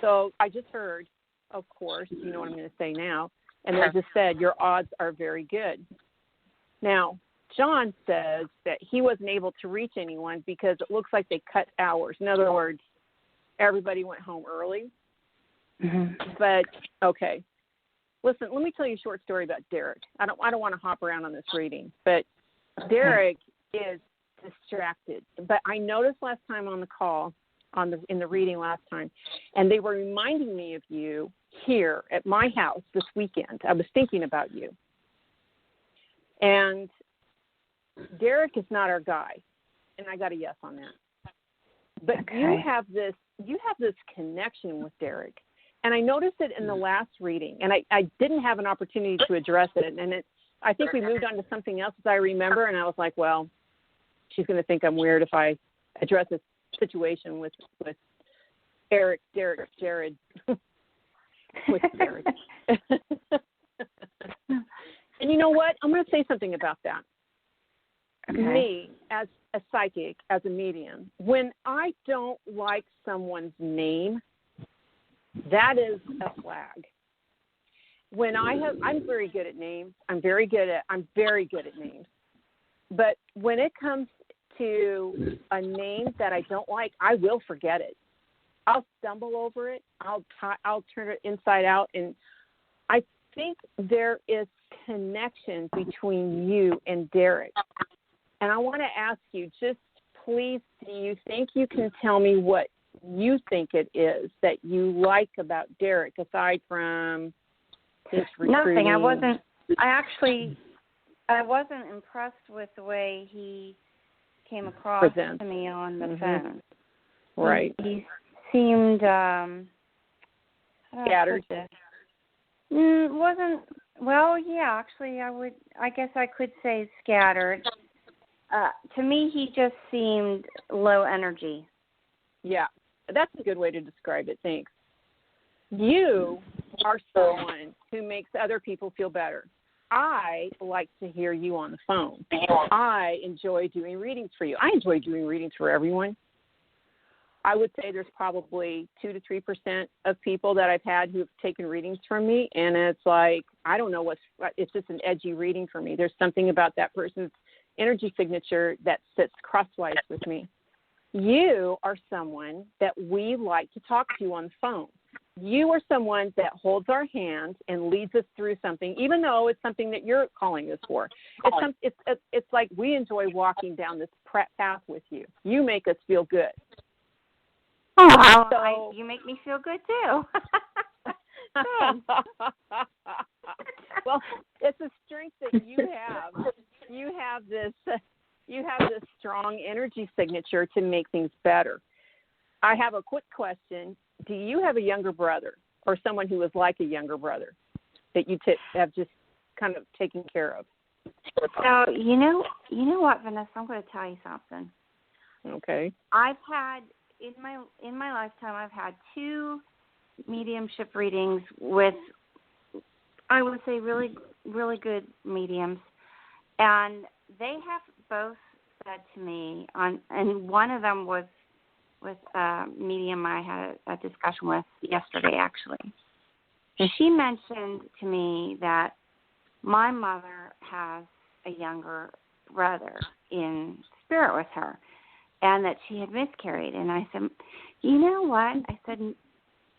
So I just heard, of course, you know what I'm going to say now, and they just said your odds are very good. Now, John says that he wasn't able to reach anyone because it looks like they cut hours. In other words, everybody went home early. Mm-hmm. But, okay. Listen, let me tell you a short story about Derek. I don't want to hop around on this reading, but Derek is distracted. But I noticed last time on the call, in the reading last time, and they were reminding me of you here at my house this weekend. I was thinking about you. And Derek is not our guy, and I got a yes on that. But you have this connection with Derek. And I noticed it in the last reading, and I didn't have an opportunity to address it. And I think we moved on to something else, as I remember, and I was like, well, she's going to think I'm weird if I address this situation with Jared, with Derek. And you know what? I'm going to say something about that. Okay. Me, as a psychic, as a medium, when I don't like someone's name, that is a flag. I'm very good at names. I'm very good at names. But when it comes to a name that I don't like, I will forget it. I'll stumble over it. I'll turn it inside out, and I think there is connection between you and Derek. And I want to ask you, just please, do you think you can tell me what you think it is that you like about Derek, aside from his recruiting? Nothing. I wasn't impressed with the way he came across to me on the phone. Right. He seemed scattered. Wasn't well. Yeah, actually, I guess I could say scattered. To me, he just seemed low energy. Yeah, that's a good way to describe it. Thanks. You are someone who makes other people feel better. I like to hear you on the phone. I enjoy doing readings for you. I enjoy doing readings for everyone. I would say there's probably 2 to 3% of people that I've had who've taken readings from me, and it's like, I don't know it's just an edgy reading for me. There's something about that person's energy signature that sits crosswise with me. You are someone that we like to talk to on the phone. You are someone that holds our hands and leads us through something, even though it's something that you're calling us for. It's like we enjoy walking down this path with you. You make us feel good. Oh, you make me feel good too. Well, it's a strength that you have. You have this strong energy signature to make things better. I have a quick question. Do you have a younger brother or someone who is like a younger brother that you have just kind of taken care of? So you know what, Vanessa? I'm going to tell you something. Okay. I've had in my lifetime, I've had 2 mediumship readings with, I would say, really, really good mediums, and they have both said to me and one of them was with a medium I had a discussion with yesterday, actually. And she mentioned to me that my mother has a younger brother in spirit with her, and that she had miscarried. And I said, you know what? I said,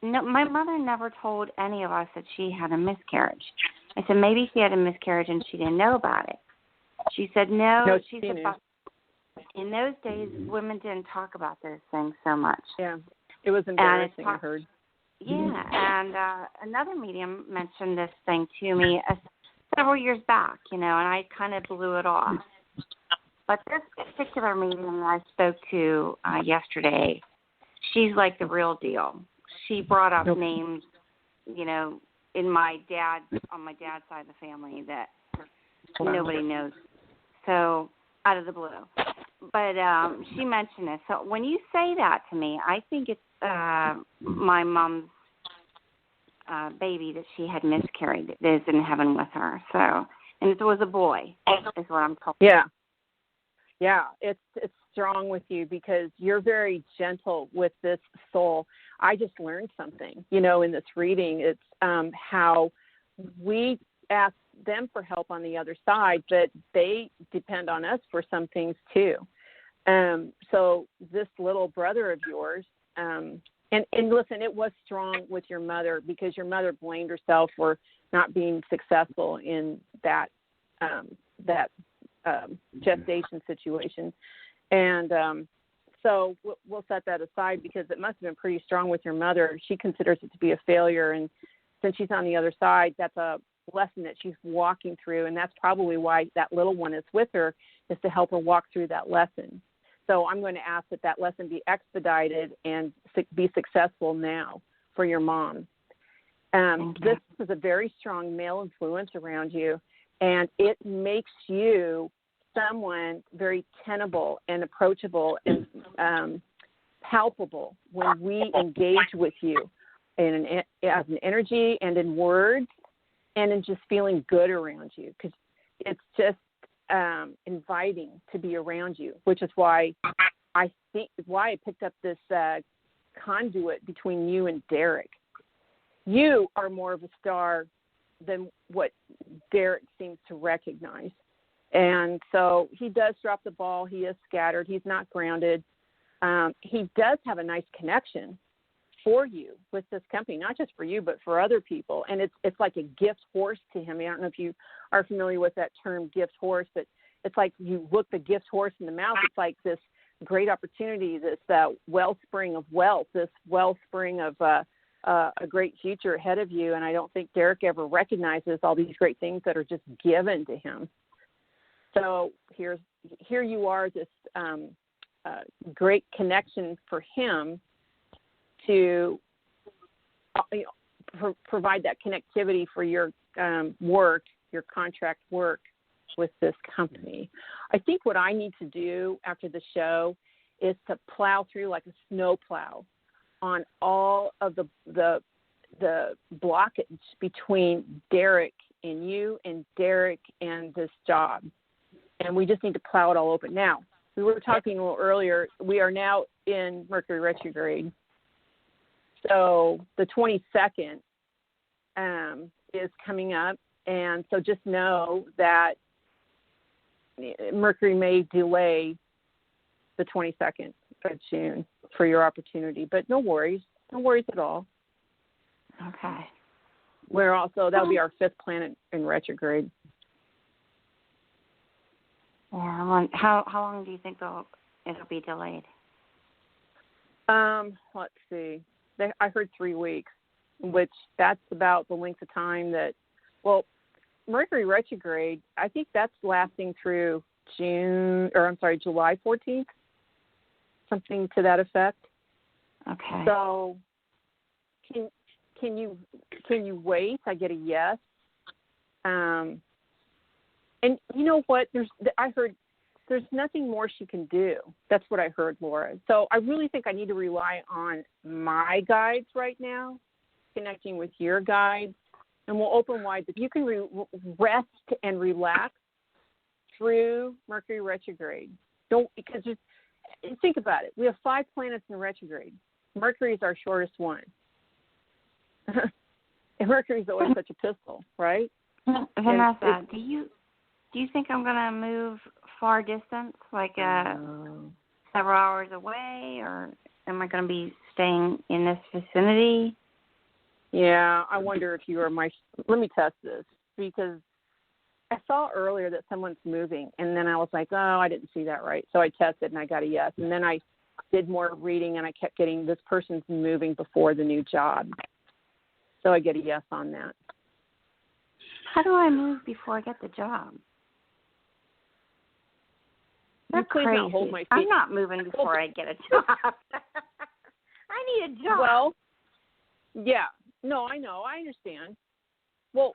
no, my mother never told any of us that she had a miscarriage. I said, maybe she had a miscarriage and she didn't know about it. She said, no, she said, in those days, women didn't talk about those things so much. Yeah, it was embarrassing, I heard. Yeah, and another medium mentioned this thing to me several years back, and I kind of blew it off. But this particular medium that I spoke to yesterday, she's like the real deal. she brought up names, in my dad's side of the family that nobody knows. So out of the blue. But she mentioned it. So when you say that to me, I think it's my mom's baby that she had miscarried that is in heaven with her. So, and it was a boy, is what I'm told. Yeah, it's strong with you because you're very gentle with this soul. I just learned something, in this reading. It's how we ask them for help on the other side, but they depend on us for some things too. So this little brother of yours, and listen, it was strong with your mother because your mother blamed herself for not being successful in that gestation situation. And so we'll set that aside because it must have been pretty strong with your mother. She considers it to be a failure. And since she's on the other side, that's a lesson that she's walking through. And that's probably why that little one is with her, is to help her walk through that lesson. So I'm going to ask that lesson be expedited and be successful now for your mom. This is a very strong male influence around you, and it makes you someone very tenable and approachable and palpable when we engage with you as an energy and in words and in just feeling good around you, because it's just inviting to be around you, which is why I picked up this conduit between you and Derek. You are more of a star than what Derek seems to recognize. And so he does drop the ball. He is scattered. He's not grounded. He does have a nice connection for you with this company, not just for you, but for other people. And it's like a gift horse to him. I don't know if you are familiar with that term, gift horse, but it's like you look the gift horse in the mouth. It's like this great opportunity, this wellspring of wealth, this wellspring of a great future ahead of you. And I don't think Derek ever recognizes all these great things that are just given to him. So here you are, this great connection for him to provide that connectivity for your work, your contract work with this company. I think what I need to do after the show is to plow through like a snow plow on all of the blockage between Derek and you and Derek and this job. And we just need to plow it all open. Now, we were talking a little earlier, we are now in Mercury retrograde. So the 22nd is coming up. And so just know that Mercury may delay the 22nd of June for your opportunity. But no worries at all. Okay. That'll be our 5th planet in retrograde. Yeah. How long do you think it'll be delayed? Let's see. I heard 3 weeks, which that's about the length of time that, Mercury retrograde, I think that's lasting through July 14th, something to that effect. Okay. So can you wait? I get a yes. And you know what? I heard there's nothing more she can do. That's what I heard, Laura. So I really think I need to rely on my guides right now, connecting with your guides, and we'll open wide. But you can rest and relax through Mercury retrograde. Because think about it. We have 5 planets in retrograde. Mercury is our shortest one. And Mercury's always such a pistol, right? Vanessa, do you think I'm going to move far distance, like several hours away, or am I going to be staying in this vicinity? Yeah, I wonder if you are let me test this, because I saw earlier that someone's moving, and then I was like, oh, I didn't see that right. So I tested, and I got a yes. And then I did more reading, and I kept getting this person's moving before the new job. So I get a yes on that. How do I move before I get the job? That's crazy. Not hold my feet. I'm not moving before I get a job. I need a job. Well, Yeah. No, I know. I understand. Well,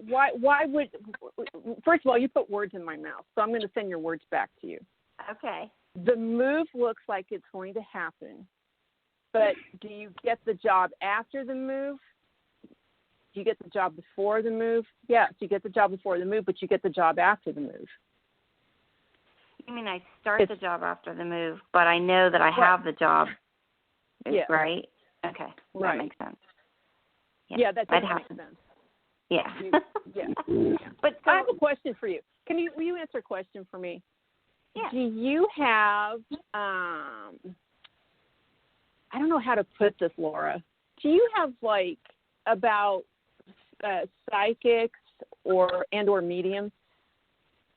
why would, first of all, you put words in my mouth, so I'm going to send your words back to you. Okay. The move looks like it's going to happen, but do you get the job after the move? Do you get the job before the move? Yes, you get the job before the move, but you get the job after the move. You mean I start the job after the move, but I know that I have the job, right? Okay, that makes sense. Yeah, that does make sense. Yeah. But I have a question for you. Will you answer a question for me? Yeah. Do you have, I don't know how to put this, Laura. Do you have, like, about psychics or mediums?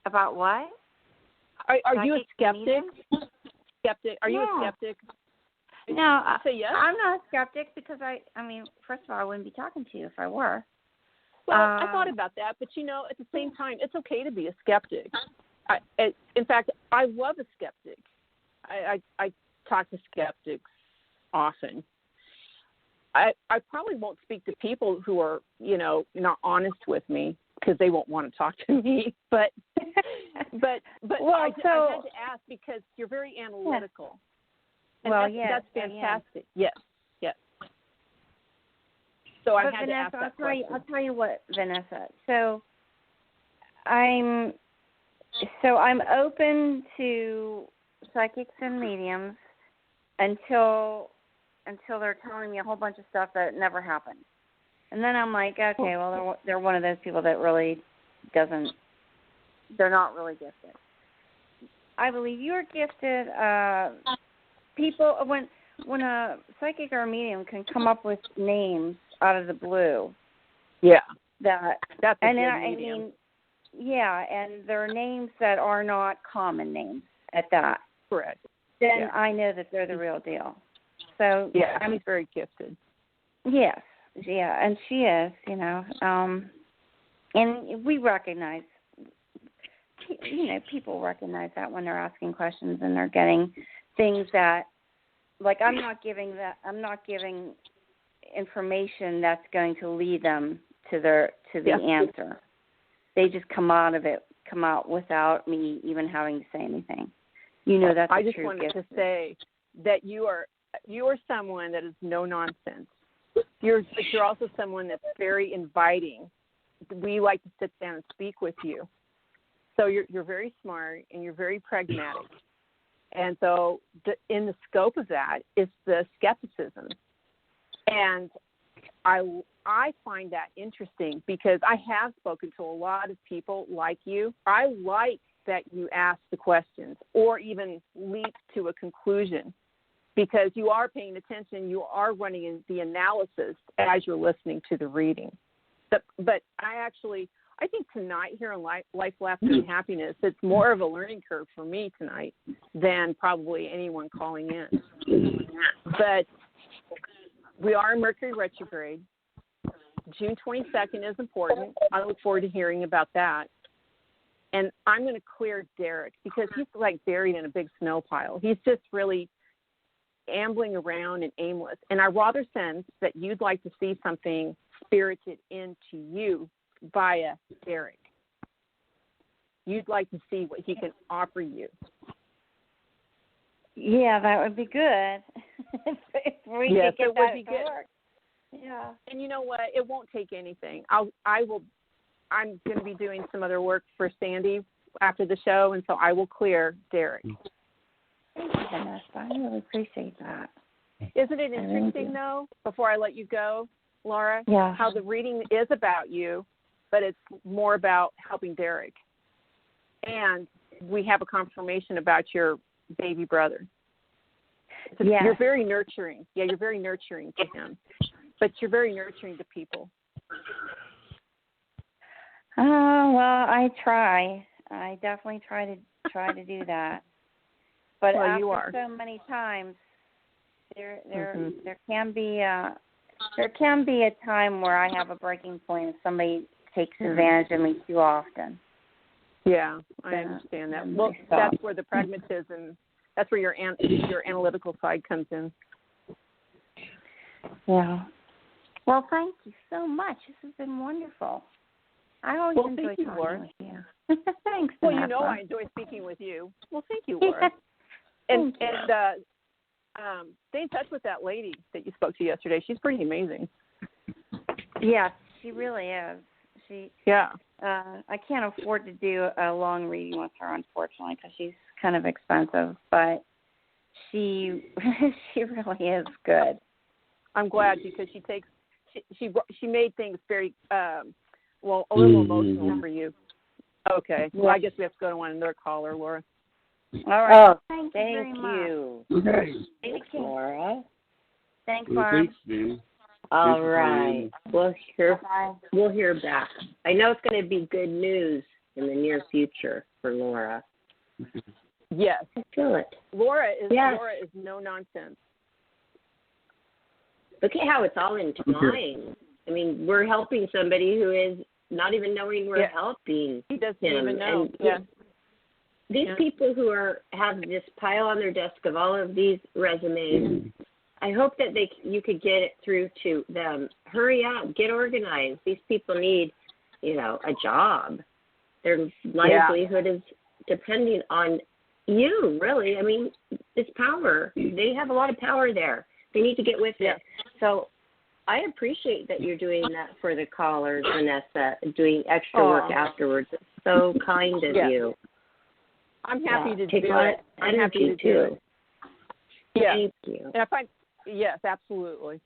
About what? Are you a skeptic? Are you a skeptic? No, say yes. I'm not a skeptic because I mean, first of all, I wouldn't be talking to you if I were. Well, I thought about that, but at the same time, it's okay to be a skeptic. In fact, I love a skeptic. I talk to skeptics often. I probably won't speak to people who are, not honest with me because they won't want to talk to me. But well, I had to ask because you're very analytical. Yeah. And that's fantastic. Yes. So I had Vanessa, to ask that question. I'll tell you what, Vanessa. So I'm open to psychics and mediums until they're telling me a whole bunch of stuff that never happened. And then I'm like, okay, well, they're one of those people that really they're not really gifted. I believe you're gifted. People, when a psychic or a medium can come up with names out of the blue. Yeah. That's a good medium. I mean, yeah, and they're names that are not common names at that. Correct. Then I know that they're the real deal. So yeah, she's very gifted. Yes, and she is, and we recognize, people recognize that when they're asking questions and they're getting things that, like, I'm not giving information that's going to lead them to the answer. They just come out without me even having to say anything. That's I a just true wanted gift. to say that you are someone that is no nonsense. You're also someone that's very inviting. We like to sit down and speak with you. So you're very smart and you're very pragmatic. And so in the scope of that is the skepticism. And I find that interesting because I have spoken to a lot of people like you. I like that you ask the questions or even leap to a conclusion because you are paying attention, you are running the analysis as you're listening to the reading. But I think tonight here on Life, Laughter, and Happiness, it's more of a learning curve for me tonight than probably anyone calling in. But we are in Mercury retrograde. June 22nd is important. I look forward to hearing about that. And I'm going to clear Derek because he's like buried in a big snow pile. He's just really ambling around and aimless. And I rather sense that you'd like to see something spirited into you via Derek. You'd like to see what he can offer you. Yeah, that would be good. if we could get that to work. Yeah. And you know what? It won't take anything. I'm going to be doing some other work for Sandy after the show, and so I will clear Derek. Thank you, Vanessa. I really appreciate that. Isn't it interesting, though, before I let you go, Laura, how the reading is about you, but it's more about helping Derek. And we have a confirmation about your baby brother. You're very nurturing. Yeah, you're very nurturing to him. But you're very nurturing to people. Oh, well, I try. I definitely try to do that. But after so many times, there can be a time where I have a breaking point if somebody takes advantage of me too often. Yeah, I understand that. Well, that's where the pragmatism, that's where your analytical side comes in. Yeah. Well, thank you so much. This has been wonderful. I always enjoy talking with you. Thanks, Well, Vanessa. I enjoy speaking with you. Well, thank you, Laura. and stay in touch with that lady that you spoke to yesterday. She's pretty amazing. Yes, she really is. I can't afford to do a long reading with her, unfortunately, because she's kind of expensive. But she really is good. I'm glad because she made things very a little emotional for you. Okay. Well, I guess we have to go to another caller, Laura. All right. Thank you. Okay. Thanks, Laura. Thanks, Well, Laura. thanks, man. All right. We'll hear back. I know it's going to be good news in the near future for Laura. Yes. I feel it. Laura is no nonsense. Look at how it's all entwined. I mean, we're helping somebody who is not even knowing we're helping. He doesn't him. even know. And these people who have this pile on their desk of all of these resumes, I hope that you could get it through to them. Hurry up, get organized. These people need, a job. Their livelihood is depending on you, really. I mean, it's power. They have a lot of power there. They need to get with it. So I appreciate that you're doing that for the callers, Vanessa, doing extra work afterwards. It's so kind of you. I'm happy to do it. I'm happy to do it. Yeah. Thank you. And yes, absolutely.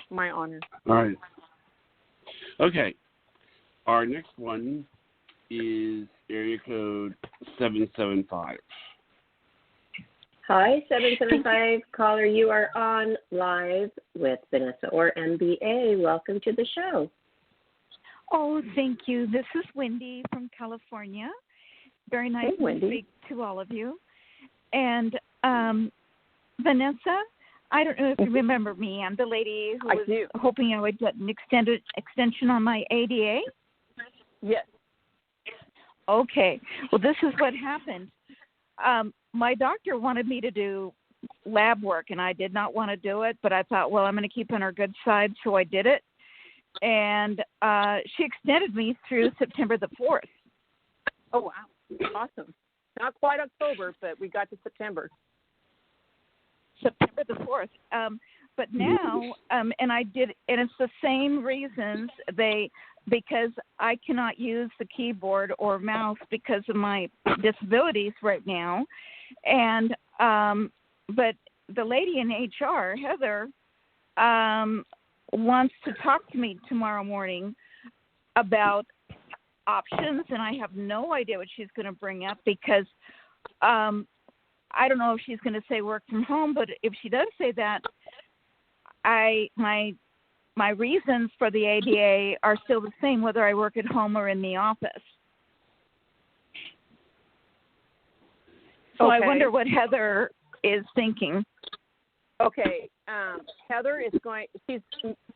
My honor. All right. Okay. Our next one is area code 775. Hi, 775 caller. You are on live with Vanessa Orr, MBA. Welcome to the show. Oh, thank you. This is Wendy from California. Very nice to speak to all of you. And Vanessa, I don't know if you remember me. I'm the lady who was hoping I would get an extension on my ADA. Yes. Okay. Well, this is what happened. My doctor wanted me to do lab work, and I did not want to do it, but I thought, well, I'm going to keep on her good side, so I did it. And she extended me through September the 4th. Oh, wow. Awesome. Not quite October, but we got to September. September the 4th. But now, and I did, and it's the same reasons because I cannot use the keyboard or mouse because of my disabilities right now. And, but the lady in HR, Heather, wants to talk to me tomorrow morning about options, and I have no idea what she's going to bring up because I don't know if she's going to say work from home, but if she does say that, my reasons for the ADA are still the same, whether I work at home or in the office. So I wonder what Heather is thinking. Okay. Heather is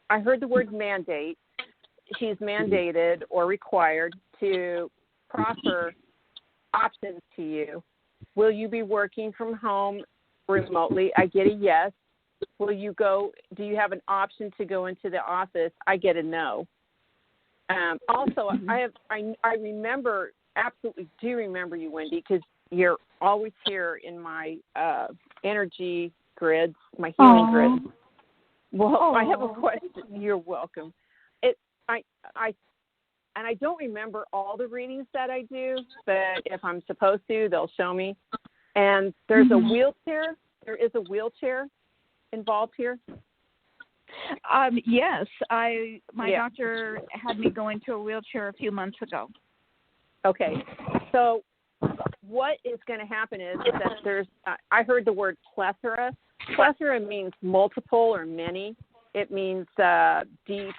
I heard the word mandate. She's mandated or required to proffer options to you. Will you be working from home remotely? I get a yes. Will you go? Do you have an option to go into the office? I get a no. Also, I remember, absolutely do remember you, Wendy, because you're always here in my energy grids, my healing grids. Well, I have a question. You're welcome. I don't remember all the readings that I do, but if I'm supposed to, they'll show me. And there's a wheelchair. There is a wheelchair involved here. Yes, my doctor had me go into a wheelchair a few months ago. Okay, so what is going to happen is that there's. I heard the word plethora. Plethora means multiple or many. It means deep.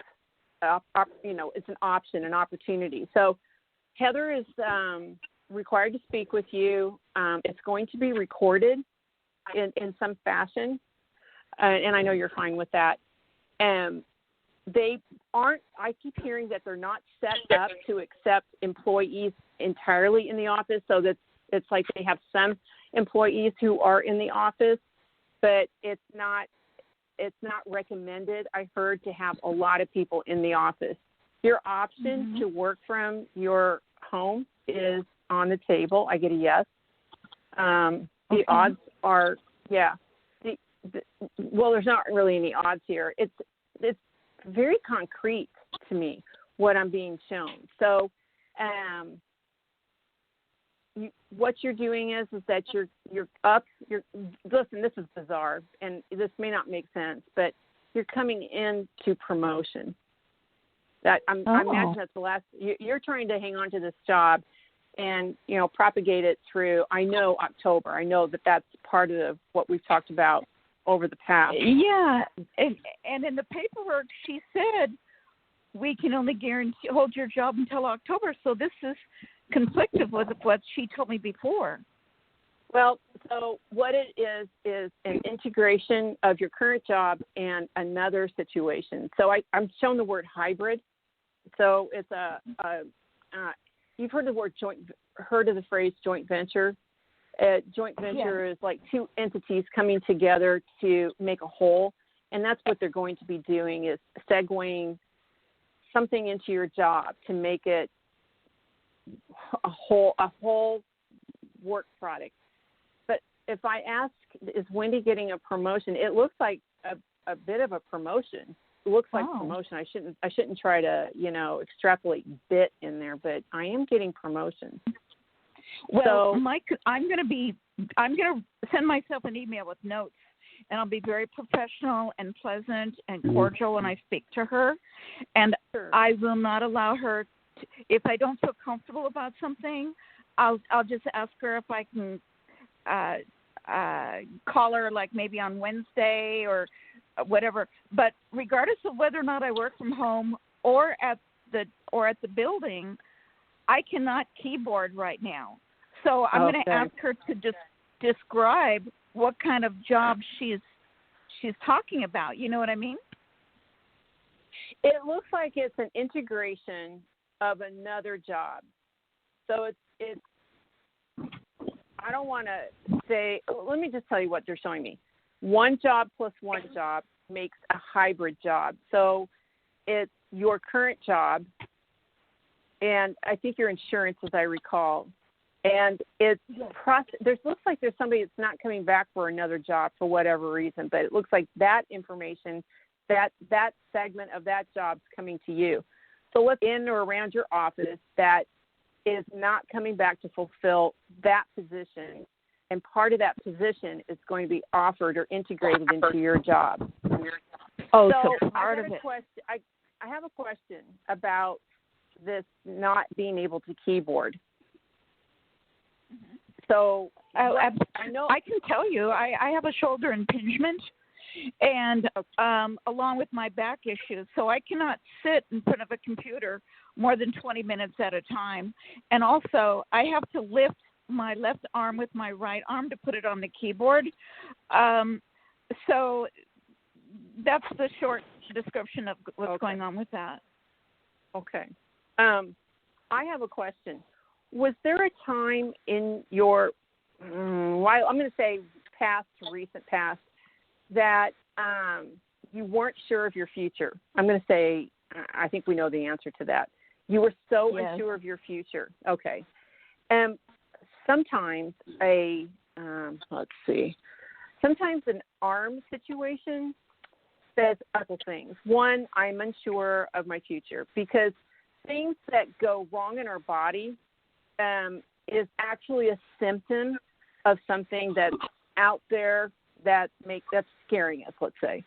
It's an option, an opportunity. So Heather is required to speak with you. It's going to be recorded in some fashion, and I know you're fine with that. They aren't. I keep hearing that they're not set up to accept employees entirely in the office, so that it's like they have some employees who are in the office, but it's not it's not recommended, I heard, to have a lot of people in the office. Your option to work from your home is on the table. I get a yes. The odds are, well, there's not really any odds here. It's very concrete to me what I'm being shown. So, what you're doing is that you're up. Listen, this is bizarre, and this may not make sense, but you're coming into promotion. I imagine that's the last. You're trying to hang on to this job, and propagate it through. I know October. I know that's part of what we've talked about over the past. Yeah, and in the paperwork she said we can only hold your job until October. So this is conflictive with what she told me before. Well, so what it is an integration of your current job and another situation. So I'm shown the word hybrid. So it's you've heard of the phrase joint venture. Joint venture is like two entities coming together to make a whole, and that's what they're going to be doing, is segueing something into your job to make it a whole work product. But if I ask, is Wendy getting a promotion? It looks like a bit of a promotion. It looks like promotion. I shouldn't try to extrapolate bit in there, but I am getting promotion. Well, Mike, I'm going to send myself an email with notes, and I'll be very professional and pleasant and cordial when I speak to her, and I will not allow her to, if I don't feel comfortable about something, I'll just ask her if I can call her, like maybe on Wednesday or whatever. But regardless of whether or not I work from home or at the building, I cannot keyboard right now. So I'm going to ask her to just describe what kind of job she's talking about. You know what I mean? It looks like it's an integration of another job. So it's I don't want to say, let me just tell you what they're showing me. One job plus one job makes a hybrid job. So it's your current job, and I think your insurance, as I recall. And it's looks like there's somebody that's not coming back for another job for whatever reason, but it looks like that information, that segment of that job's coming to you. So what's in or around your office that is not coming back to fulfill that position, and part of that position is going to be offered or integrated into your job. So part of it. I have a question about this not being able to keyboard. So I know I can tell you I have a shoulder impingement, and along with my back issues, so I cannot sit in front of a computer more than 20 minutes at a time. And also I have to lift my left arm with my right arm to put it on the keyboard. So that's the short description of what's going on with that. Okay. I have a question. Was there a time in your, I'm going to say recent past, that you weren't sure of your future? I'm going to say, I think we know the answer to that. You were so unsure of your future. Okay. Sometimes sometimes an arm situation says a couple things. One, I'm unsure of my future, because things that go wrong in our body is actually a symptom of something that's out there that's scaring us, let's say.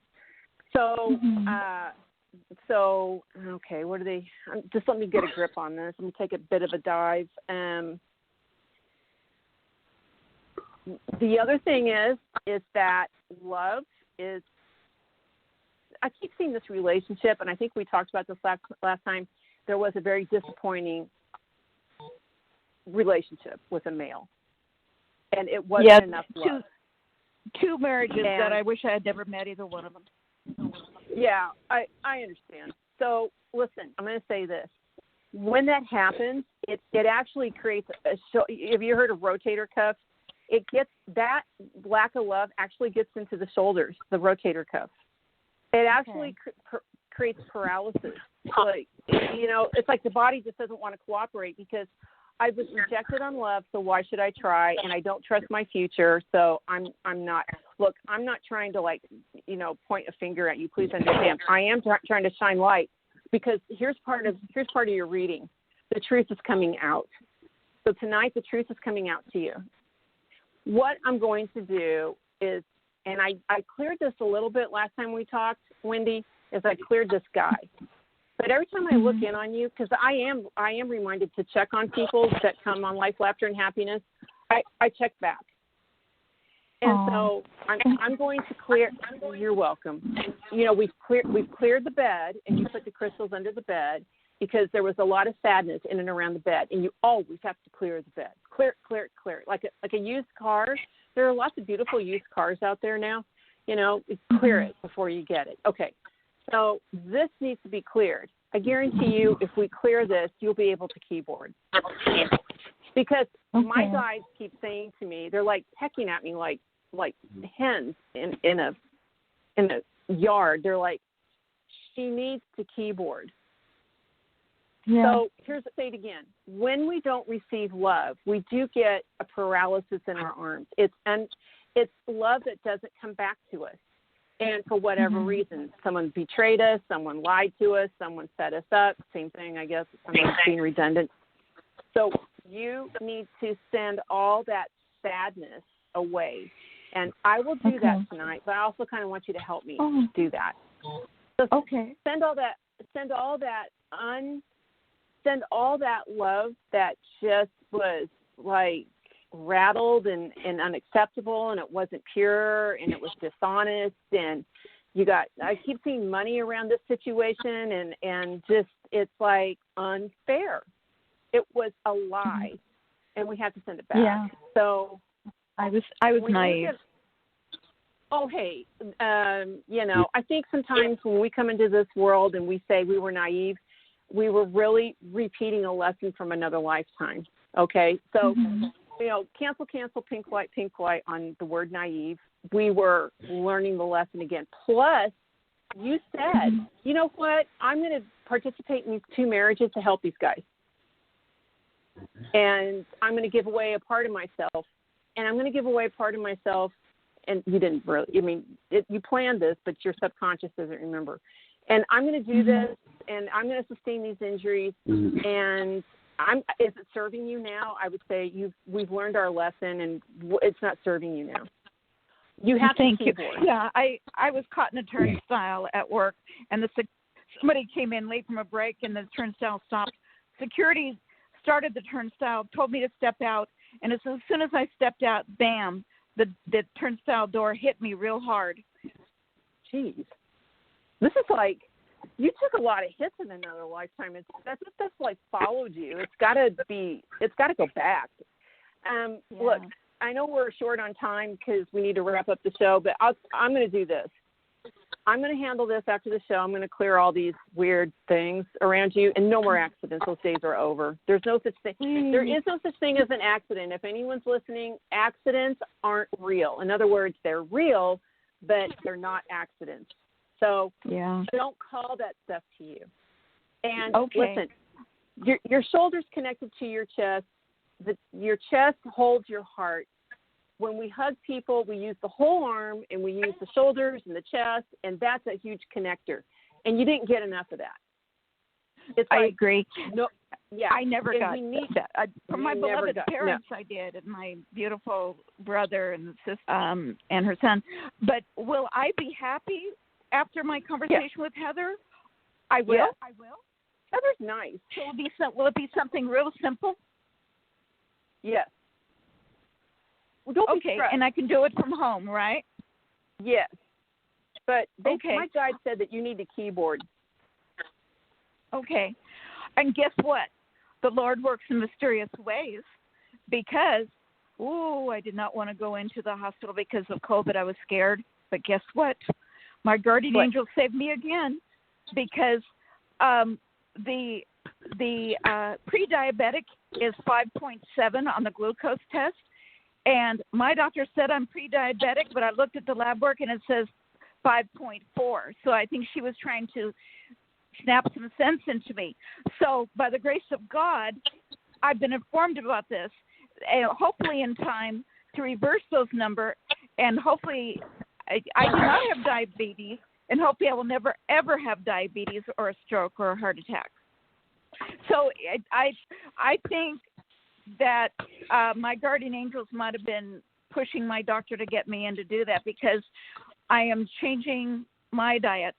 So, okay, what are they? Just let me get a grip on this. Let me take a bit of a dive. The other thing is that love is, I keep seeing this relationship, and I think we talked about this last time. There was a very disappointing relationship with a male, and it wasn't enough love. Two marriages that I wish I had never met either one of them. Yeah, I understand. So listen, I'm going to say this. When that happens, it actually creates have you heard of rotator cuff? It gets, that lack of love actually gets into the shoulders, the rotator cuff. It actually creates paralysis. Like, it's like the body just doesn't want to cooperate because I was rejected on love, so why should I try? And I don't trust my future, so I'm not. Look, I'm not trying to point a finger at you. Please understand. I am trying to shine light because here's part of your reading. The truth is coming out. So tonight, the truth is coming out to you. What I'm going to do is, and I cleared this a little bit last time we talked, Wendy, is I cleared this guy. But every time I look in on you, because I am reminded to check on people that come on Life, Laughter, and Happiness, I check back. And so I'm going to clear. You're welcome. We've cleared the bed, and you put the crystals under the bed because there was a lot of sadness in and around the bed, and you always have to clear the bed. Clear it. Like a used car. There are lots of beautiful used cars out there now. Clear it before you get it. Okay. So this needs to be cleared. I guarantee you, if we clear this, you'll be able to keyboard. Because my guides keep saying to me, they're like pecking at me like hens in a yard. They're like, she needs to keyboard. Yeah. So say it again. When we don't receive love, we do get a paralysis in our arms. It's love that doesn't come back to us. And for whatever reason, someone betrayed us, someone lied to us, someone set us up. Same thing, I guess. I'm being redundant. So you need to send all that sadness away. And I will do that tonight, but I also kind of want you to help me do that. So send all that love that just was like rattled and unacceptable, and it wasn't pure, and it was dishonest, and I keep seeing money around this situation, and just it's like unfair. It was a lie, and we have to send it back. Yeah. So I was naive. I think sometimes when we come into this world and we say we were naive, we were really repeating a lesson from another lifetime. Okay, so. Cancel, pink, white on the word naive. We were learning the lesson again. Plus, you said, you know what? I'm going to participate in these 2 marriages to help these guys. And I'm going to give away a part of myself. And I'm going to give away a part of myself. And you didn't really, you planned this, but your subconscious doesn't remember. And I'm going to do this, and I'm going to sustain these injuries. And is it serving you now? I would say we've learned our lesson, and it's not serving you now. You have to keyboard. Yeah, I was caught in a turnstile at work, and somebody came in late from a break, and the turnstile stopped. Security started the turnstile, told me to step out, and as soon as I stepped out, bam, the turnstile door hit me real hard. Jeez. This is like, you took a lot of hits in another lifetime. That's like followed you. It's got to go back. Look, I know we're short on time because we need to wrap up the show, but I'm going to do this. I'm going to handle this after the show. I'm going to clear all these weird things around you, and no more accidents. Those days are over. There's no such thing. There is no such thing as an accident. If anyone's listening, accidents aren't real. In other words, they're real, but they're not accidents. So don't call that stuff to you. And listen, your shoulder's connected to your chest. Your chest holds your heart. When we hug people, we use the whole arm, and we use the shoulders and the chest, and that's a huge connector. And you didn't get enough of that. I agree. No, I never got that. From my beloved parents, I did, and my beautiful brother and sister and her son. But will I be happy after my conversation with Heather? I will. Yes. I will. Heather's nice. So will it be something real simple? Yes. Well, don't be stressed. And I can do it from home, right? Yes. But my guide said that you need a keyboard. Okay. And guess what? The Lord works in mysterious ways because, I did not want to go into the hospital because of COVID. I was scared. But guess what? My guardian angel saved me again because the pre-diabetic is 5.7 on the glucose test. And my doctor said I'm pre-diabetic, but I looked at the lab work and it says 5.4. So I think she was trying to snap some sense into me. So by the grace of God, I've been informed about this, and hopefully in time to reverse those numbers, and hopefully I do not have diabetes, and hopefully I will never, ever have diabetes or a stroke or a heart attack. So I think that my guardian angels might have been pushing my doctor to get me in to do that, because I am changing my diet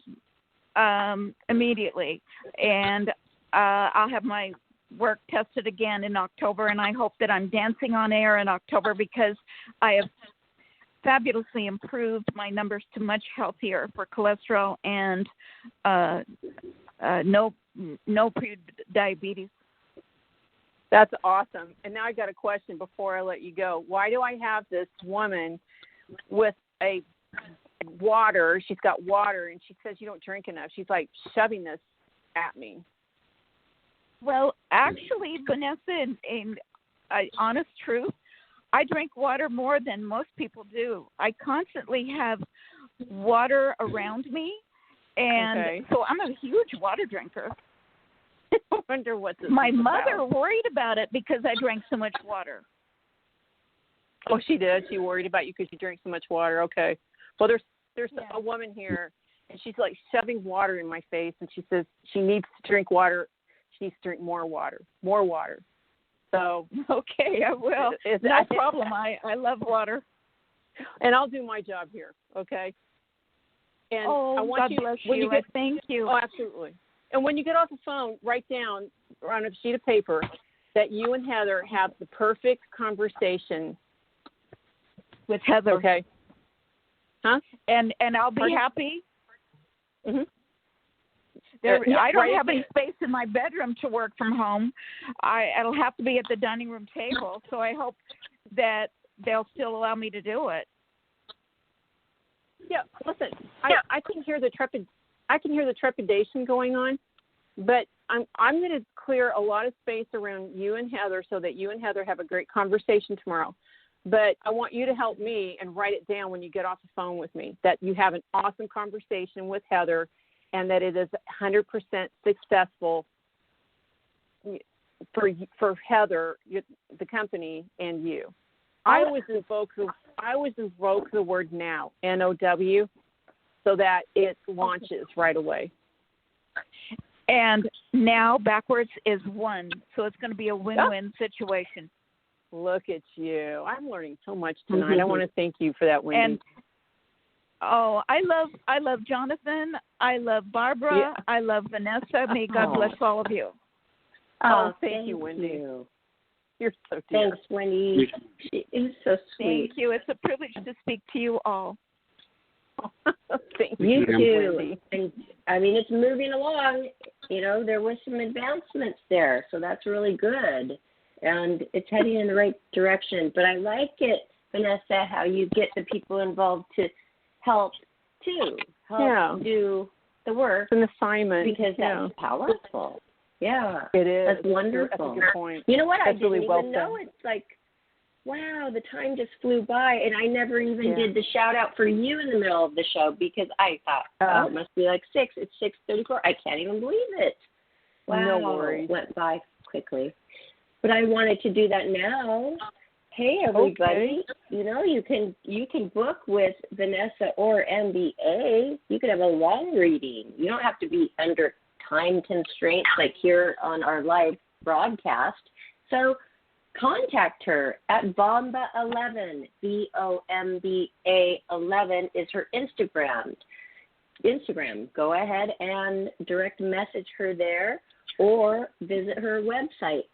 immediately, and I'll have my work tested again in October, and I hope that I'm dancing on air in October, because I have fabulously improved my numbers to much healthier for cholesterol and no pre-diabetes. That's awesome. And now I got a question before I let you go. Why do I have this woman with a water? She's got water, and she says you don't drink enough. She's like shoving this at me. Well, actually, Vanessa, in honest truth, I drink water more than most people do. I constantly have water around me, and so I'm a huge water drinker. I wonder what this My is mother about. worried about it because I drank so much water. Oh, she did? She worried about you because you drank so much water. Okay. Well, there's a woman here, and she's like shoving water in my face, and she says she needs to drink water. She needs to drink more water. So okay, I will. No problem. I love water, and I'll do my job here. Okay. And I want God bless you. Thank you. Oh, absolutely. And when you get off the phone, write down on a sheet of paper that you and Heather have the perfect conversation with Heather. Okay. Huh? And I'll be happy. Mm-hmm. I don't have any space in my bedroom to work from home. It'll have to be at the dining room table. So I hope that they'll still allow me to do it. Yeah. Listen, I can hear the trepidation going on, but I'm going to clear a lot of space around you and Heather so that you and Heather have a great conversation tomorrow. But I want you to help me and write it down when you get off the phone with me, that you have an awesome conversation with Heather and that it is 100% successful for Heather, the company, and you. I always invoke the word now, N-O-W, so that it launches right away. And now backwards is one, so it's going to be a win-win situation. Look at you. I'm learning so much tonight. I want to thank you for that, Wendy. And I love Jonathan. I love Barbara. Yeah. I love Vanessa. May God bless all of you. Oh, thank you, Wendy. You're so dear. Thanks, Wendy. She is so sweet. Thank you. It's a privilege to speak to you all. Thank you too. Wendy. And I mean, it's moving along. You know, there was some advancements there, so that's really good. And it's heading in the right direction. But I like it, Vanessa, how you get the people involved to help too. Help do the work. It's an assignment. Because that's powerful. Yeah. It is. That's wonderful. That's a good point. You know what? That's I didn't really even know. It's like, wow, the time just flew by. And I never even did the shout out for you in the middle of the show because I thought, it must be like 6. It's 6:34. I can't even believe it. Wow. No worries. Went by quickly. But I wanted to do that now. Hey, everybody, you know, you can book with Vanessa Orr, MBA. You could have a long reading. You don't have to be under time constraints like here on our live broadcast. So contact her at Bomba11, BOMBA 11 is her Instagram. Go ahead and direct message her there or visit her website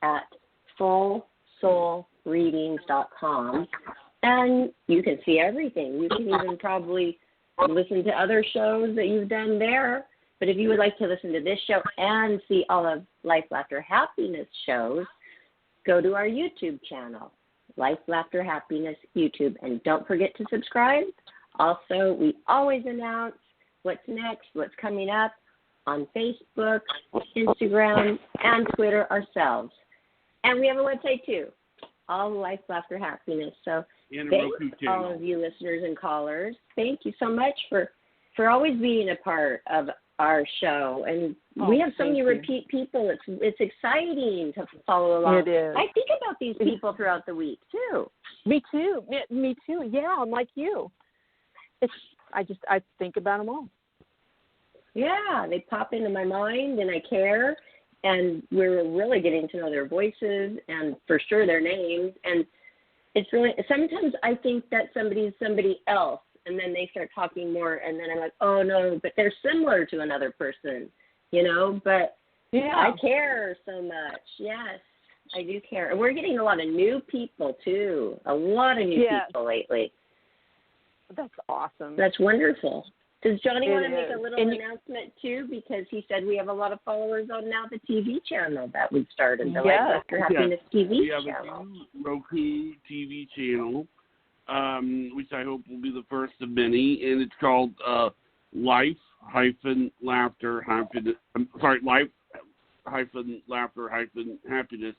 at fullsoulreadings.com, and you can see everything. You can even probably listen to other shows that you've done there. But if you would like to listen to this show and see all of Life, Laughter, Happiness shows, go to our YouTube channel, Life, Laughter, Happiness YouTube, and don't forget to subscribe. Also, we always announce what's next, what's coming up on Facebook, Instagram, and Twitter ourselves. And we have a website, too, All Life, Laughter, Happiness. So thank all of you listeners and callers. Thank you so much for for always being a part of our show. And we have so many repeat people. It's exciting to follow along. It is. I think about these people throughout the week too. Me too. Me too. Yeah, I'm like you. I think about them all. Yeah, they pop into my mind, and I care. And we're really getting to know their voices and for sure their names. And it's really, sometimes I think that somebody's somebody else, and then they start talking more, and then I'm like, oh no, but they're similar to another person, but I care so much. Yes, I do care. And we're getting a lot of new people too, a lot of new people lately. That's awesome. That's wonderful. Does Johnny want to make a little announcement too? Because he said we have a lot of followers on now the TV channel that we've started, the Life After Happiness TV we have channel. a new Roku TV channel, which I hope will be the first of many, and it's called Life-Laughter-Happiness,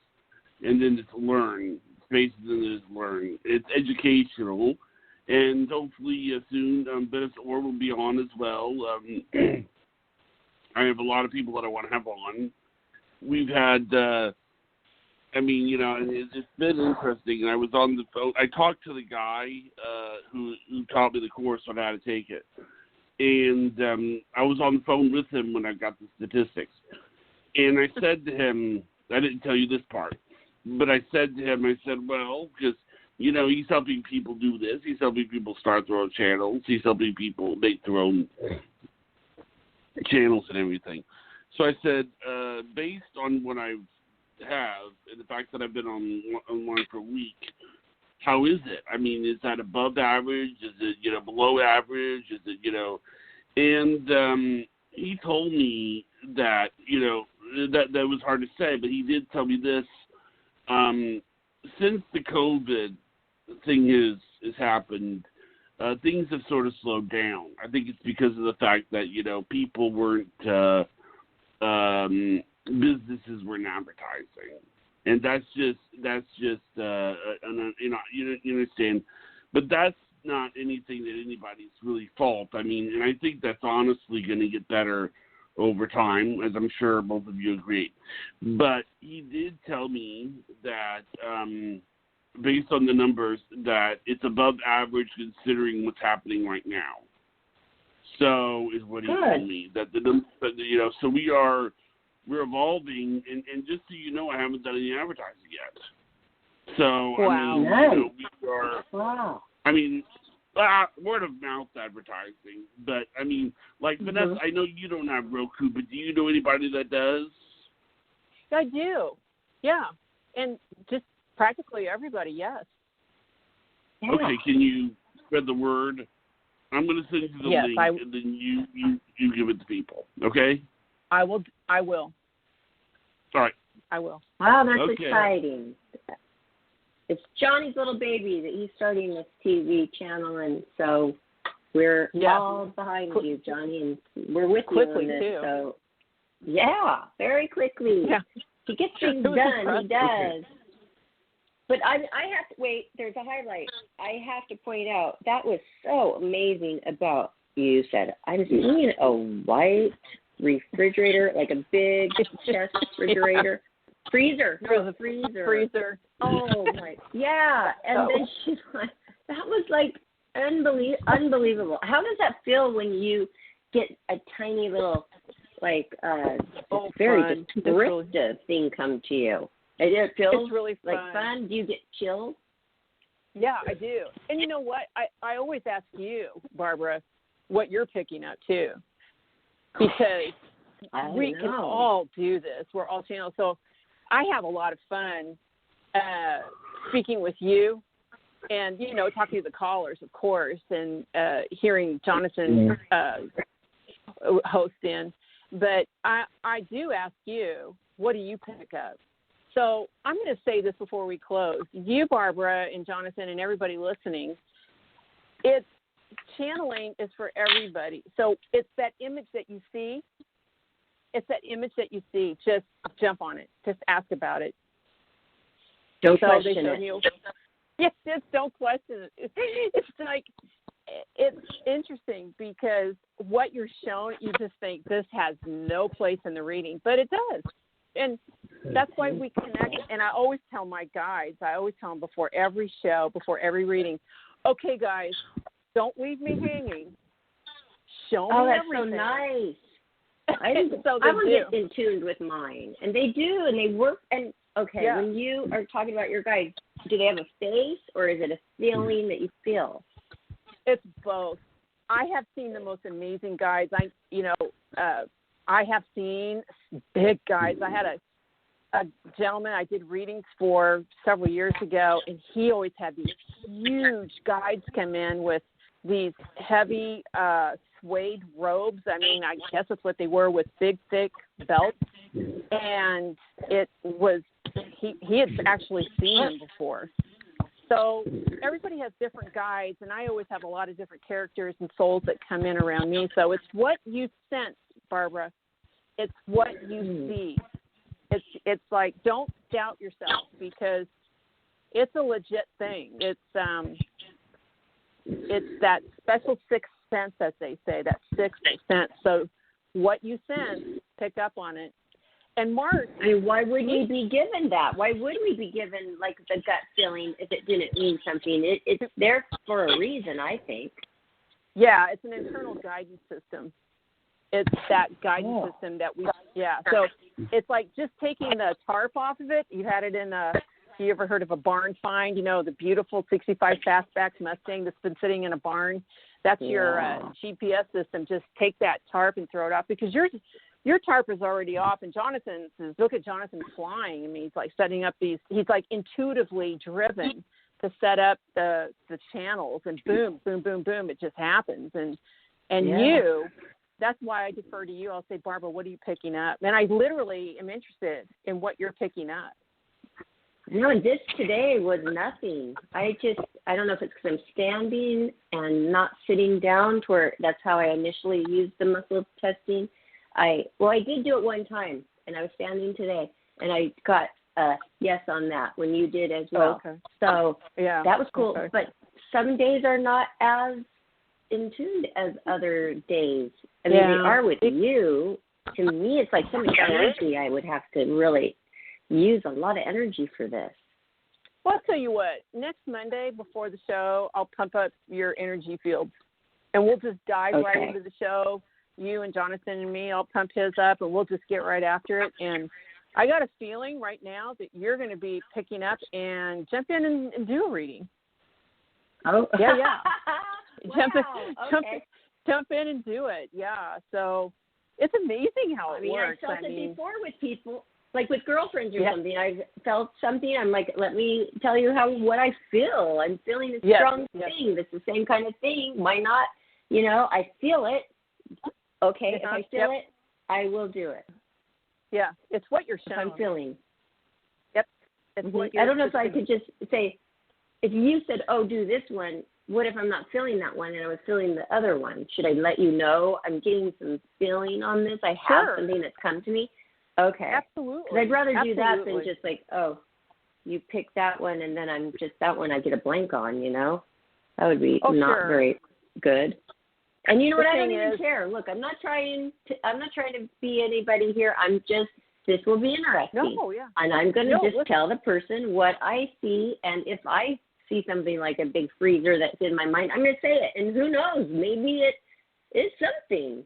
and then it's Learn. Spaces in it is Learn. It's educational. And hopefully soon, Vanessa Orr will be on as well. I have a lot of people that I want to have on. We've had, it's been interesting. I was on the phone. I talked to the guy who taught me the course on how to take it. And I was on the phone with him when I got the statistics. And I said to him, I didn't tell you this part, but I said to him, well, because he's helping people do this. He's helping people start their own channels. He's helping people make their own channels and everything. So I said, based on what I have and the fact that I've been online for a week, how is it? I mean, is that above average? Is it, below average? Is it, and he told me that, that was hard to say, but he did tell me this. Since the COVID thing has happened, things have sort of slowed down. I think it's because of the fact that, people weren't, businesses weren't advertising. And that's just you understand. But that's not anything that anybody's really fault. I mean, and I think that's honestly going to get better over time, as I'm sure both of you agree. But he did tell me that, based on the numbers, that it's above average considering what's happening right now. So is what he told me. That so we're evolving, and just so you know, I haven't done any advertising yet. So we are. Wow. I mean, word of mouth advertising, but I mean, like Vanessa, I know you don't have Roku, but do you know anybody that does? I do, yeah, and just practically everybody, yes. Yeah. Okay, can you spread the word? I'm going to send you the link, and then you give it to people. Okay? I will. All right. I will. Wow, that's exciting. It's Johnny's little baby that he's starting this TV channel, and so we're all behind you, Johnny, and we're with you on this. Too. So, yeah, very quickly. Yeah. He gets things done. He does. But I have to wait. There's a highlight. I have to point out that was so amazing about you said. I'm seeing a white refrigerator, like a big chest refrigerator. Freezer. No, the freezer. Oh my, yeah. And then she's like, that was like unbelievable. How does that feel when you get a tiny little, like, very descriptive thing come to you? It feels it's really fun. Like fun. Do you get chills? Yeah, I do. And you know what? I always ask you, Barbara, what you're picking up too, because we can all do this. We're all channels. So I have a lot of fun speaking with you and, talking to the callers, of course, and hearing Jonathan host in. But I do ask you, what do you pick up? So I'm going to say this before we close. You, Barbara, and Jonathan, and everybody listening, channeling is for everybody. So it's that image that you see. It's that image that you see. Just jump on it. Just ask about it. Don't question it. Yes, just don't question it. It's like it's interesting because what you're shown, you just think this has no place in the reading, but it does. And that's why we connect. And I always tell my guides, I always tell them before every show, before every reading, okay, guys, don't leave me hanging. Show me everything. Oh, that's so nice. So I want to get in tune with mine. And they do, and they work. And, okay, yeah. When you are talking about your guides, do they have a face or is it a feeling that you feel? It's both. I have seen the most amazing guides. I have seen big guides. I had a gentleman I did readings for several years ago, and he always had these huge guides come in with these heavy suede robes. I mean, I guess that's what they were, with big, thick belts. And it was, he had actually seen them before. So everybody has different guides, and I always have a lot of different characters and souls that come in around me. So it's what you sense, Barbara. It's what you see. It's like, don't doubt yourself, because it's a legit thing. It's that special sixth sense, as they say, that sixth sense. So what you sense, pick up on it. And Mark, I mean, why would we be given that? Why would we be given like the gut feeling if it didn't mean something? It's there for a reason, I think. Yeah, it's an internal guidance system. It's that guidance system that we, So it's like just taking the tarp off of it. You had it in you ever heard of a barn find? You know, the beautiful 65 Fastback Mustang that's been sitting in a barn? That's your GPS system. Just take that tarp and throw it off, because your tarp is already off. And Jonathan says, look at Jonathan flying. I mean, he's like setting up he's like intuitively driven to set up the channels, and boom, boom, boom, boom, it just happens. And you, that's why I defer to you. I'll say, Barbara, what are you picking up? And I literally am interested in what you're picking up. No, this today was nothing. I don't know if it's because I'm standing and not sitting down, to where that's how I initially used the muscle testing. I did do it one time, and I was standing today, and I got a yes on that when you did as well. Okay. So that was cool. Okay. But some days are not as in tune as other days. I mean, they are with you. To me, it's like so much energy. I would have to really use a lot of energy for this. Well, I'll tell you what. Next Monday before the show, I'll pump up your energy field, and we'll just dive right into the show. You and Jonathan and me, I'll pump his up, and we'll just get right after it. And I got a feeling right now that you're going to be picking up and jump in and do a reading. Oh, yeah. Wow. Jump in and do it. Yeah. So it's amazing how it works. I felt it before with people, like with girlfriends or something. I felt something. I'm like, let me tell you what I feel. I'm feeling a strong thing. That's the same kind of thing. Why not? You know, I feel it. Okay, if I feel it, I will do it. Yeah, it's what you're showing. If I'm feeling. Yep. It's what I don't know if I could just say, if you said, oh, do this one, what if I'm not feeling that one and I was feeling the other one? Should I let you know I'm getting some feeling on this? I have something that's come to me? Okay. Absolutely. 'Cause I'd rather do that than just like, oh, you pick that one and then I'm just that one I get a blank on, you know? That would be not very good. And you know what? I don't even care. Look, I'm not trying to be anybody here. This will be interesting. No, yeah. And I'm going to just tell the person what I see. And if I see something like a big freezer that's in my mind, I'm going to say it. And who knows? Maybe it is something.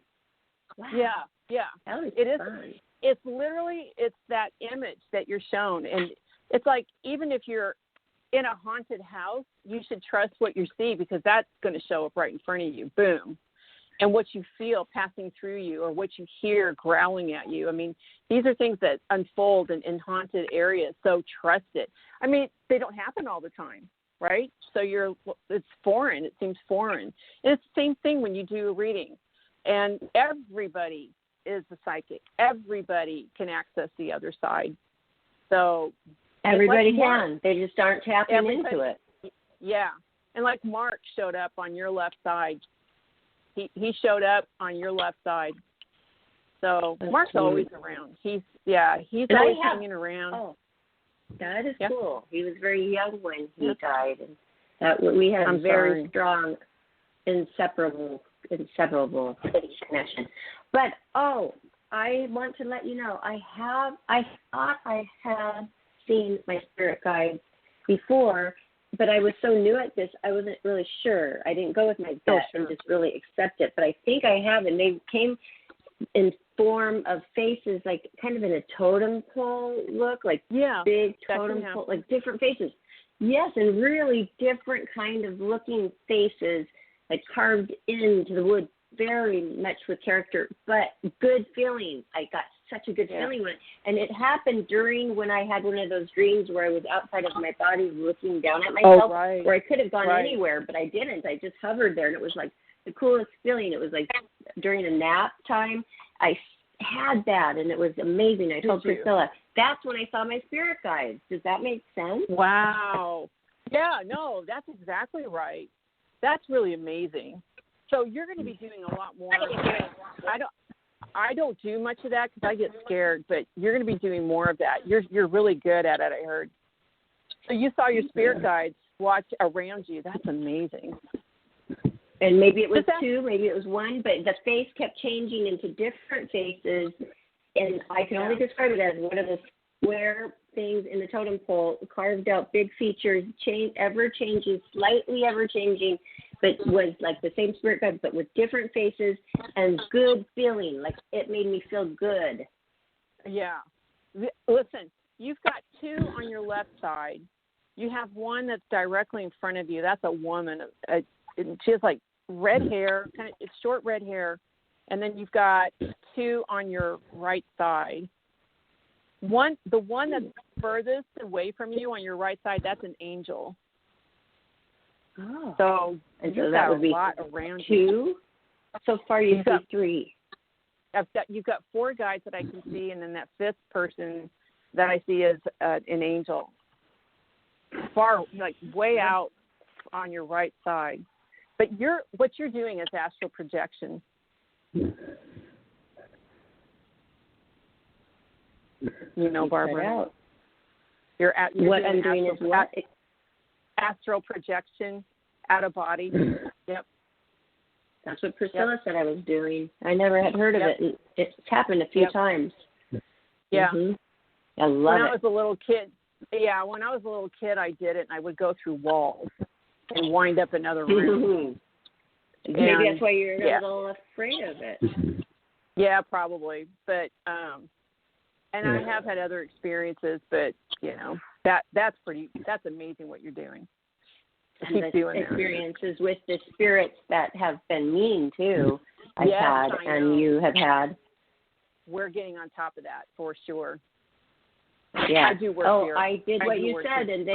Wow. Yeah. That was fun. It's literally, it's that image that you're shown. And it's like, even if you're in a haunted house, you should trust what you see, because that's going to show up right in front of you. Boom. And what you feel passing through you, or what you hear growling at you. I mean, these are things that unfold in haunted areas. So trust it. I mean, they don't happen all the time, right? So it's foreign. It seems foreign. And it's the same thing when you do a reading. And everybody is a psychic. Everybody can access the other side. So everybody can. They just aren't tapping into it. Yeah. And like Mark showed up on your left side. He showed up on your left side. So Mark's always around. He's always hanging around. Oh, that is cool. He was very young when he died, and that we had a very strong. inseparable connection. But I want to let you know, I thought I had seen my spirit guides before, but I was so new at this, I wasn't really sure. I didn't go with my gut and just really accept it. But I think I have, and they came in form of faces, like kind of in a totem pole look, like big totem pole, like different faces. Yes, and really different kind of looking faces, like carved into the wood, very much with character, but good feeling. I got such a good feeling when, and it happened during when I had one of those dreams where I was outside of my body looking down at myself, where I could have gone anywhere, but I didn't. I just hovered there, and it was like the coolest feeling. It was like during a nap time, I had that, and it was amazing. I told Priscilla, that's when I saw my spirit guides. Does that make sense? Wow. Yeah, no, that's exactly right. That's really amazing. So you're going to be doing a lot more. I don't do much of that because I get scared, but you're going to be doing more of that. You're really good at it, I heard. So you saw your spirit guides watch around you. That's amazing. And maybe it was two, maybe it was one, but the face kept changing into different faces, and I can only describe it as one of the square things in the totem pole, carved out big features, ever-changing, slightly ever-changing, but was like the same spirit guide, but with different faces and good feeling. Like it made me feel good. Yeah. Listen, you've got two on your left side. You have one that's directly in front of you. That's a woman. She has like red hair, kind of short red hair, and then you've got two on your right side. The one that's furthest away from you on your right side, that's an angel. Oh. So that would be a lot around two. You. So far, you've got three. You've got four guides that I can see, and then that fifth person that I see is an angel. Far, like way out on your right side. But what you're doing is astral projection. You know, Barbara. You're what I'm doing is what? Astral projection, out of body. Yep. That's what Priscilla said I was doing. I never had heard of it. And it's happened a few times. Yeah. Mm-hmm. I love it. When I was a little kid, I did it, and I would go through walls and wind up in other rooms. Maybe that's why you're a little afraid of it. Yeah, probably. But and I have had other experiences, but that's amazing what you're doing. And keep doing experiences with the spirits that have been mean too. I've had, and you have had. We're getting on top of that for sure. Yeah. I do work here. I did what you said, and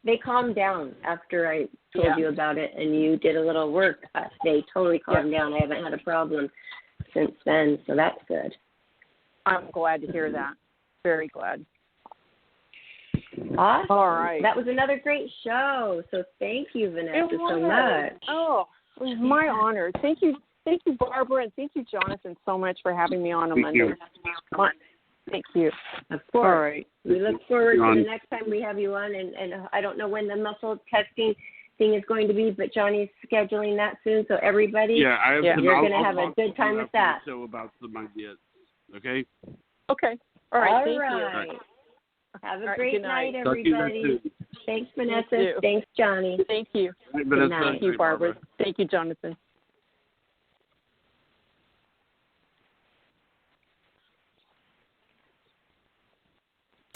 they calmed down after I told you about it, and you did a little work. They totally calmed down. I haven't had a problem since then, so that's good. I'm glad to hear that. Very glad. Awesome. All right. That was another great show. So thank you, Vanessa, so much. Oh, it was my honor. Thank you, Barbara, and thank you, Jonathan, so much for having me on Monday. Thank you. Of course. All right. We look forward to the next time we have you on, and I don't know when the muscle testing thing is going to be, but Johnny's scheduling that soon, so everybody, you're going to have a good time with that. So about some ideas, okay? Okay. All right. All thank right. You. Have a great night, everybody. Thanks, Vanessa. Thanks, Johnny. Thank you. Good night. Thank you, Barbara. Thank you, Jonathan.